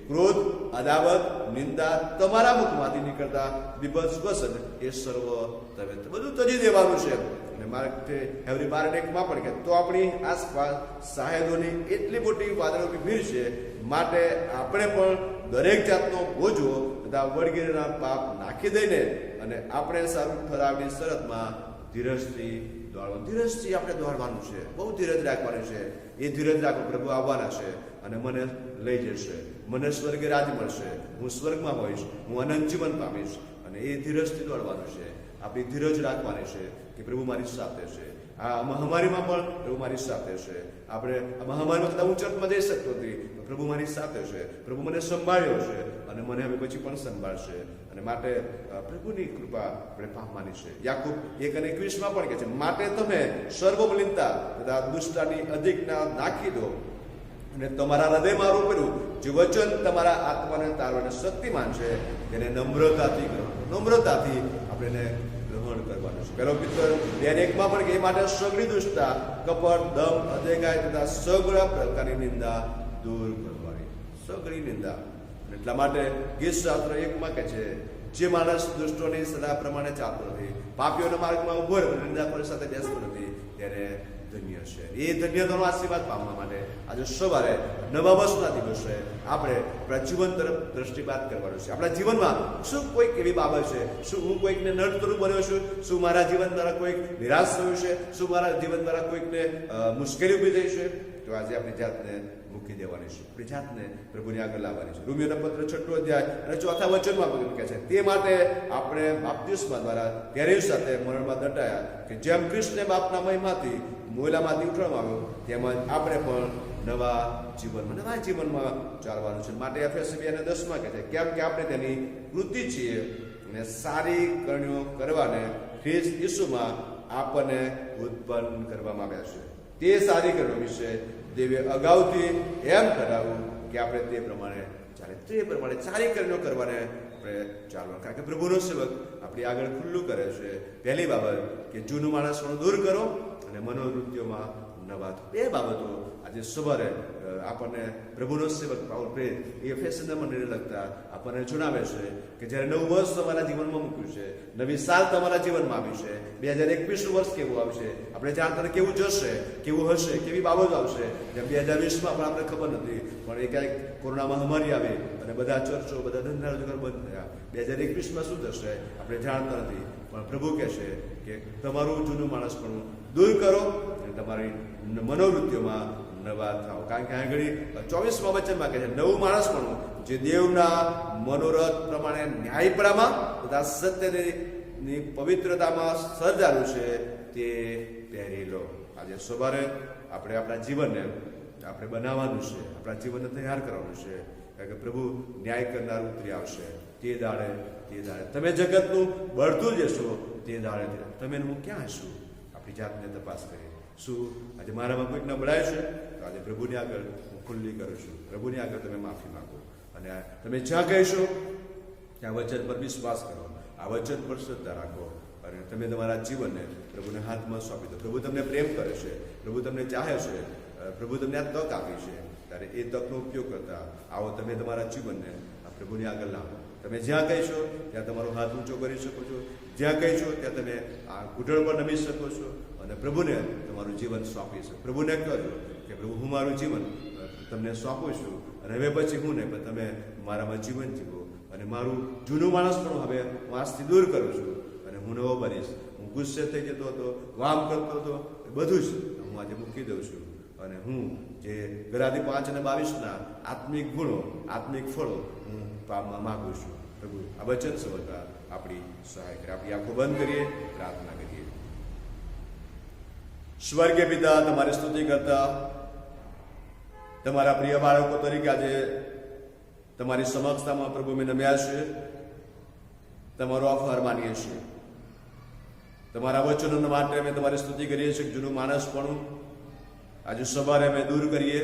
ક્રોધ, અદાવત, નિંદા તમારા મુખમાંથી નીકળતા વિભત્સ વસન એ સર્વ તમે બધું તજી દેવાનું છે. અને માટે હેબ્રી 12:1 પણ કે તો આપણી આસપાસ સાહેદોની એટલી મોટી વાદળોની ભીડ છે, માટે આપણે પણ દરેક જાતનો બોજો તથા વળગીરના પાપ નાખી દઈને અને આપણે સારું ઠરાવની શરતમાં ધીરજથી દોડવાનું. ધીરજથી આપણે દોડવાનું છે. બહુ ધીરજ રાખવાની છે. એ ધીરજ રાખો, પ્રભુ આવવાના છે અને મને લઈ જશે. મને સ્વર્ગે રાજ મળશે. હું સ્વર્ગમાં હોઈશ. હું અનંત જીવન પામીશ. અને એ ધીરજથી દોડવાનું છે. આપણી ધીરજ રાખવાની છે કે પ્રભુ મારી સાથે છે. આ મહામારીમાં પણ પ્રભુ મારી સાથે છે. આપણે આ મહામારીમાં કદાચ હું ચર્ચમાં જઈ શકતો નથી, પ્રભુ મારી સાથે છે. પ્રભુ મને સંભાળ્યો છે અને મને હવે પછી પણ સંભાળશે. અને માટે પ્રભુની કૃપા આપણે પામવાની છે. યાકૂબ 1:21 પણ કહે છે, માટે તમે સર્વમલિનતા તથા દુષ્ટતાની અધિકતા નાખી દો અને તમારા હૃદયમાં રોપેલું જે વચન તમારા આત્માને તારવાને શક્તિમાન છે તેને નમ્રતાથી કરો. નમ્રતાથી આપણે ગ્રહણ કરવાનું છે. પહેલો પિત્તર 2:1 પણ કે એ માટે સગળી દુષ્ટતા, કપટ, દમ, અધેગાય તથા સગળા પ્રકારની નિંદા દૂર કરવાની. સગળી નિંદા. એટલા માટે ગીતશાસ્ત્ર 1 કહે છે, જે માણસ દુષ્ટોની સલાહ પ્રમાણે ચાલતો નથી, પાપીઓના માર્ગમાં ઉભો રહે, નિંદાખોરી સાથે બેસતો નથી, ત્યારે ધન્ય છે. એ ધન્યતાનો આશીર્વાદ પામવા માટે આજે સવારે નવા વર્ષના દિવસે આપણે આપણા જીવન તરફ દ્રષ્ટિપાત કરવાનો છે. આપણા જીવનમાં શું કોઈક એવી બાબત છે, શું હું કોઈકને નડતરૂપ બન્યો છું, શું મારા જીવન દ્વારા કોઈક નિરાશ થયું છે, શું મારા જીવન દ્વારા કોઈકને મુશ્કેલી ઊભી થઈ છે, તો આજે આપણી જાતને મૂકી દેવાની છે. આપણી જાતને પ્રભુની આગળ લાવવાની છે. રોમીયોના પત્ર 6 અધ્યાય અને 4 વચનમાં કહે છે, તે માટે આપણે બાપ્તિસ્મા દ્વારા તેની સાથે મરણમાં દટાયા કે જેમ ખ્રિસ્તને બાપના મહિમાથી મોલામાંથી ઉઠવામાં આવ્યો તેમજ આપણે પણ નવા જીવનમાં ચાલવાનું છે. માટે એફએસસી 2:10 કહે છે, કેમ કે આપણે તેની કૃતિ છીએ અને સારી કરણીઓ કરવાને ખ્રિસ્ત ઈસુમાં આપણને ઉત્પન્ન કરવામાં આવ્યા છે. તે સારી કરણીઓ વિશે દેવે અગાઉથી એમ કરાવ્યું કે આપણે તે પ્રમાણે ચાલે. તે પ્રમાણે સારી કરણીઓ કરવાને આપણે ચાલવાનું. કારણ કે પ્રભુનો સેવક આપણી આગળ ખુલ્લું કરે છે. પહેલી બાબત કે જૂનું માણસોને દૂર કરો અને મનોવૃત્તિઓમાં નવા. બે બાબતો આજે સવારે આપણને પ્રભુનો સેવક પાઉલ પ્રેરિત એફેસના મંદિરને લગતા આપણને જણાવે છે કે જ્યારે નવું વર્ષ તમારા જીવનમાં મૂક્યું છે, નવી સાલ તમારા જીવનમાં આવી છે, 2021નું વર્ષ કેવું આવશે આપણે જાણતા, કેવું જશે, કેવું હશે, કેવી બાબતો આવશે. જેમ 2020માં પણ આપણે ખબર નથી, પણ એ ક્યાંક કોરોના મહામારી આવી અને બધા ચર્ચો, બધા ધંધા રોજગાર બંધ થયા. 2021માં શું થશે આપણે જાણતા નથી, પણ પ્રભુ કહે છે કે તમારું જૂનું માણસ પણ દૂર કરો અને તમારી મનોવૃત્તિઓમાં નવા થાવ. કારણ કે આગળ 24મા વચનમાં કહે છે, નવું માણસ પણ જે દેવના મનોરથ પ્રમાણે ન્યાયપરામાં તથા સત્યની પવિત્રતામાં સર્જાયું છે તે પહેરી લો. આજે સવારે આપણે આપણા જીવનને આપણે બનાવવાનું છે, આપણા જીવનને તૈયાર કરવાનું છે. કારણ કે પ્રભુ ન્યાય કરનાર ઉતરી આવશે. તે દાડે તમે જગતનું બળતું જશો. તે દાડે તમે હું ક્યાં છું? આપણી જાતને તપાસ કરીએ. શું આજે મારામાં કોઈક નબળાઈ છે? તો આજે પ્રભુની આગળ હું ખુલ્લી કરું છું. પ્રભુની આગળ તમે માફી માંગો અને તમે જ્યાં કહેશો ત્યાં વચન પર વિશ્વાસ કરો, આ વચન પર શ્રદ્ધા રાખો અને તમે તમારા જીવનને પ્રભુને હાથમાં સોંપી દો. પ્રભુ તમને પ્રેમ કરે છે, પ્રભુ તમને ચાહે છે, પ્રભુ તમને આ તક આપી છે. ત્યારે એ તકનો ઉપયોગ કરતા આવો તમે તમારા જીવનને આ પ્રભુની આગળ લાવો. તમે જ્યાં કહીશો ત્યાં તમારો હાથ ઊંચો કરી શકો છો. જ્યાં કહીશો ત્યાં તમે આ ઘૂંટણ પર નમી શકો છો અને પ્રભુને તમારું જીવન સોંપી શકો. પ્રભુને કહો કે પ્રભુ હું મારું જીવન તમને સોંપું છું અને હવે પછી હું નહીં પણ તમે મારામાં જીવન જીવો અને મારું જૂનું માણસ પણ હવે હું આજથી દૂર કરું છું અને હું નવો બનીશ. હું ગુસ્સે થઈ જતો હતો, વામ કરતો હતો, એ બધું જ હું આજે મૂકી દઉં છું અને હું જે ગલાતી 5 અને 22 આત્મિક ગુણો, આત્મિક ફળો હું પામવા માંગુ છું. પ્રભુ આ વચન સમજવા આપણી સહાય કરે. આપણી આંખો બંધ કરીએ, પ્રાર્થના કરીએ. સ્વર્ગીય પિતા, તમારી સ્તુતિ કરતા તમારા પ્રિય બાળકો તરીકે આજે તમારી સમક્ષતામાં પ્રભુ મેં નમ્યા છે. તમારો આભાર માનીએ છીએ. તમારા વચનો માટે અમે તમારી સ્તુતિ કરીએ છીએ. જૂનું માણસપણું આજે સવારે અમે દૂર કરીએ,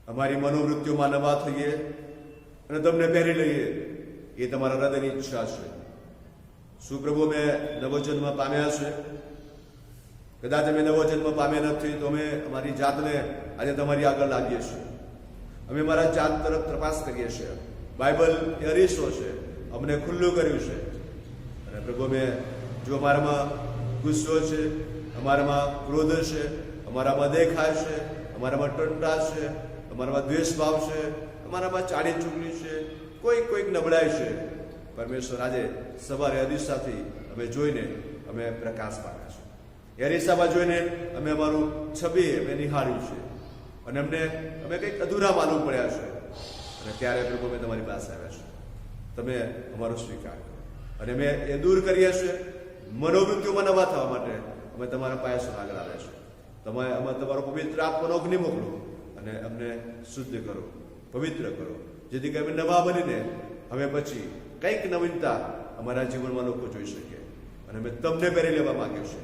અમારી મનોવૃત્તિઓમાં નવા થઈએ અને તમને પહેરી લઈએ. એ તમારા હૃદયની ઈચ્છા છે. શું પ્રભુ અમે નવો જન્મ પામ્યા છે? કદાચ અમે નવો જન્મ પામ્યા નથી તો અમે અમારી જાતને આજે તમારી આગળ લાવીએ છીએ. અમે મારા જાત તરફ તપાસ કરીએ છીએ. બાઇબલ એ અરીસો છે, અમને ખુલ્લું કર્યું છે અને પ્રભુ અમે જો અમારામાં ગુસ્સો છે, અમારામાં ક્રોધ છે, અમારામાં દેખાય છે, અમારામાં ટંટા છે, અમારામાં દ્વેષભાવ છે, અમારામાં ચાડી ચૂકલી છે, કોઈક નબળાઈ છે, પરમેશ્વર આજે સવારે અરીસાથી અમે જોઈને અમે પ્રકાશ પામ્યા છે. એ અરીસામાં જોઈને અમે અમારું છબી અમે નિહાળ્યું છે અને અમે કંઈક અધૂરા માલુમ પડ્યા છે અને ત્યારે પ્રભુ અમે તમારી પાસે આવ્યા છે. તમે અમારો સ્વીકાર કરો અને અમે એ દૂર કરીએ છીએ. મનોવૃત્તિઓમાં નવા થવા માટે અમે તમારા પાસે આગળ આવ્યા છે. તમે અમે તમારો પવિત્ર આત્માનો અગ્નિ મોકલો અને અમને શુદ્ધ કરો, પવિત્ર કરો, જેથી કરી અમે નવા બનીને હવે પછી કંઈક નવીનતા અમારા જીવનમાં લોકો જોઈ શકે અને અમે તમને પહેરી લેવા માંગીએ છીએ,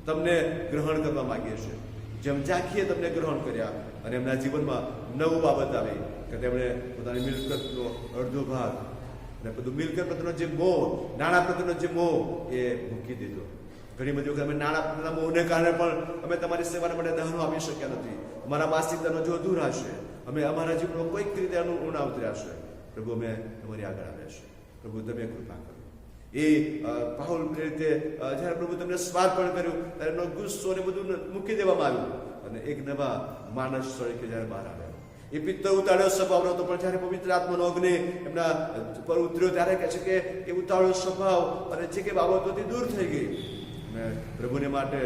તમને ગ્રહણ કરવા માંગીએ છીએ. જેમ ઝાંખીએ તમને ગ્રહણ કર્યા અને એમના જીવનમાં નવું બાબત આવી કે તેમણે પોતાની મિલકતનો અડધો ભાગ અને બધું મિલકત પ્રત્યેનો જે મોહ, નાણાં પ્રત્યેનો જે મોહ એ મૂકી દીધો. ઘણી બધી વખત અમે નાણાં પ્રત્યેના મોહને કારણે પણ અમે તમારી સેવાના માટે દહનો આપી શક્યા નથી. અમારા માસિક દરનો જો અધૂરા છે, અમે અમારા જીવનમાં કોઈક રીતે ઉણા ઉતર્યા છે. પ્રભુ અમે તમારી આગળ આવ્યા છે. પ્રભુ તમે કૃપા કરો. એ પાઉલ રીતે જ્યારે પ્રભુ તમને સ્વાર્પણ કર્યું ત્યારે એમનો ગુસ્સો ને બધું મૂકી દેવામાં આવ્યું અને એક નવા માણસ તરીકે જ્યારે બહાર આવ્યા. એ પિત્તર ઉતાળ્યો સ્વભાવ નહોતો પણ જ્યારે પવિત્ર આત્માનો અગ્નિ એમના પર ઉતર્યો ત્યારે કહે છે કે એ ઉતાળ્યો સ્વભાવ અને જે કે બાબતોથી દૂર થઈ ગઈ અને પ્રભુને માટે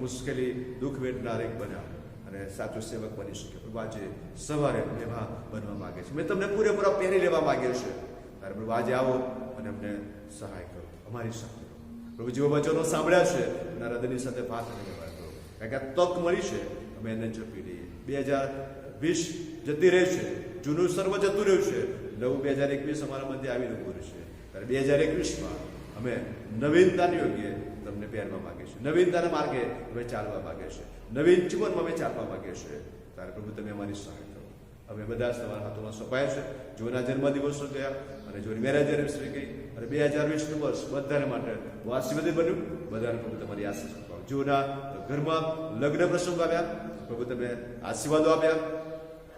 મુશ્કેલી દુઃખ વેઠનાર એક બન્યા અને સાચો સેવક બની શકે. પ્રભુ આજે સવારે એમાં બનવા માંગે છે. મેં તમને પૂરેપૂરા પહેરી લેવા માંગ્યો છે. ત્યારે પ્રભુ આજે આવો અને અમને સહાય કરો, અમારી સાથે કરો. પ્રભુ જેવો વચનો સાંભળ્યા છે એના હૃદયની સાથે વાત અને વ્યવહાર કરો. કારણ કે આ તક મળી છે, અમે એને ઝડપી લઈએ. 2020 જતી રહે છે, જૂનું સર્વ જતું રહ્યું છે, નવું 2021 અમારા મધ્ય આવીને ઉભું છે. ત્યારે 2021માં અમે નવીનતાની યોગ્ય તમને પહેરવા માંગે છે, નવીનતાના માર્ગે અમે ચાલવા માંગે છે, નવીન જીવનમાં અમે ચાલવા માંગે છે. ત્યારે પ્રભુ તમે અમારી સહાય કરો. અમે બધા તમારા હાથોમાં સોંપાયા છે. જોના જન્મદિવસો ગયા અને જોની મેરેજ એનિવર્સરી ગઈ અને 2020નું વર્ષ બધાને માટે બહુ આશીર્વાદિત બન્યું. બધાને પ્રભુ તમારી આશીષ અપાવો. જોના ઘરમાં લગ્ન પ્રસંગ આવ્યા, પ્રભુ તમે આશીર્વાદો આપ્યા,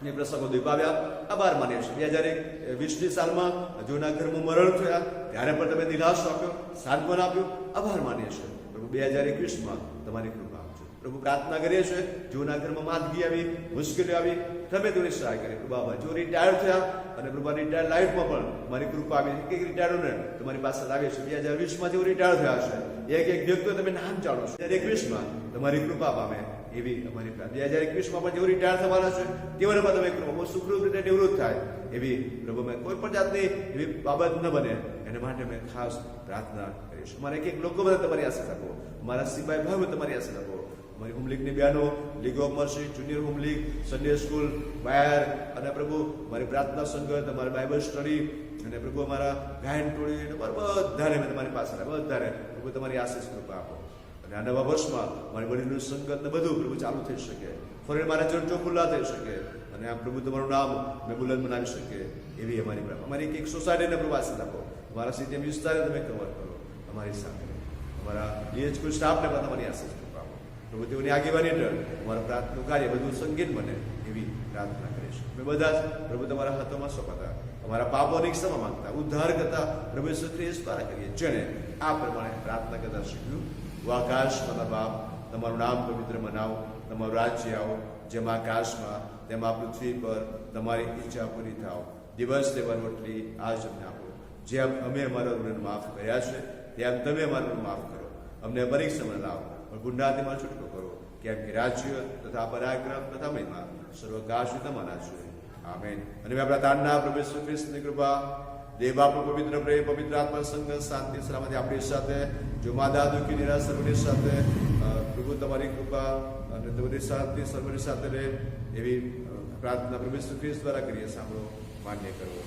એ પ્રસંગો દીપાવ્યા. આભાર માનીએ છીએ. 2020ની સાલમાં જોના ઘરમાં મરણ થયા ત્યારે પણ તમે દિલાસો આપ્યો, સાંત્વન આપ્યું. આભાર માનીએ છીએ. પ્રભુ 2021માં તમારી કૃપા આપજો. પ્રભુ પ્રાર્થના કરીએ છીએ જોના ઘરમાં માંદગી આવી, મુશ્કેલીઓ આવી, તમે તેની સહાય કરી. પ્રભુ આભાર. જો રિટાયર થયા અને પ્રભુ રિટાયર લાઈફમાં પણ મારી કૃપા આવી. એક રિટાયર્ડને તમારી પાસે લાવીએ છીએ. 2020માં જેઓ રિટાયર થયા છે એક વ્યક્તિઓ તમે નામ જાણો છો. 2021માં તમારી કૃપા પામે એવી અમારી પ્રાર્થના. 2021માં પણ જેઓ રિટાયર થવાના છે તેઓને પણ તમે કૃપા બહુ સુખરૂપ રીતે નિવૃત્ત થાય એવી પ્રભુ મેં કોઈ પણ જાતની એવી બાબત ન બને એના માટે મેં ખાસ પ્રાર્થના કરીશ. અમારે એક લોકો બધા તમારી આશા રાખો, અમારા સિપાઈ ભાઈઓ તમારી આશા રાખો, અમારી હોમ લીગની બહેનો, league of mercy, junior home league, Sunday school, બાયર, અને પ્રભુ મારી પ્રાર્થના સંગત, અમારી બાઇબલ સ્ટડી, અને પ્રભુ અમારા ગાયન ટોળી, બધાને મેં તમારી પાસે બધાને પ્રભુ તમારી આશીષ કૃપા આપો. અને આ નવા વર્ષમાં મારી વડીલનું સંગત ને બધું પ્રભુ ચાલુ થઈ શકે, ફરી મારા ચર્ચો ખુલ્લા થઈ શકે, અને આ પ્રભુ તમારું નામ મેં બુલંદ બનાવી શકે એવી અમારી એક સોસાયટીને પ્રભુ આશીષ આપો. અમારા સિટી વિસ્તારને તમે કવર કરો અમારી સાથે, અમારા ડીએચ સ્કૂલ સ્ટાફને પણ તમારી આશીષ કૃપા આપો. પ્રભુ તેઓની આગેવાની હેઠળ અમારું પ્રાર્થનાનું કાર્ય બધું સંગીત બને એવી પ્રાર્થના કરીશું. અમે બધા જ પ્રભુ તમારા હાથોમાં સોંપાતા, અમારા પાપોની ક્ષમા માંગતા, ઉદ્ધાર કરતા પ્રભુ ઈસુ ખ્રિસ્ત દ્વારા કરીએ, જેણે આ પ્રમાણે પ્રાર્થના કરતા શીખ્યું. આકાશમાં બાપ, તમારું નામ પવિત્ર મનાવો, તમારું રાજ્ય આવો, જેમ આકાશમાં તેમ આ પૃથ્વી પર તમારી ઈચ્છા પૂરી થાવ. દિવસ દેવાની રોટલી આજ અમને આપો, જેમ અમે અમારા ઋણને માફ કર્યા છે તેમ તમે અમારું માફ કરો. અમને પરીક્ષામાં લાવો, પણ ગુંડાતીમાં છૂટકો કરો, કેમ કે રાજ્ય તથા પરાક્રમ તથા મહિમા સર્વકાશ તમારા છે. આમેન. અને આપણા તારના પ્રભુ ઈસુ ખ્રિસ્તની કૃપા, દેવ બાપનો પવિત્ર પ્રેમ, પવિત્ર આત્મા સંગત, શાંતિ સલામતી આપણી સાથે, જો માદા દુઃખી નિરાશ સર્વની સાથે, પ્રભુ તમારી કૃપા અને તમારી શાંતિ સર્વની સાથે રહે એવી પ્રાર્થના પ્રભુ ઈસુ ખ્રિસ્ત દ્વારા કરીએ. સાંભળો, માન્ય કરો.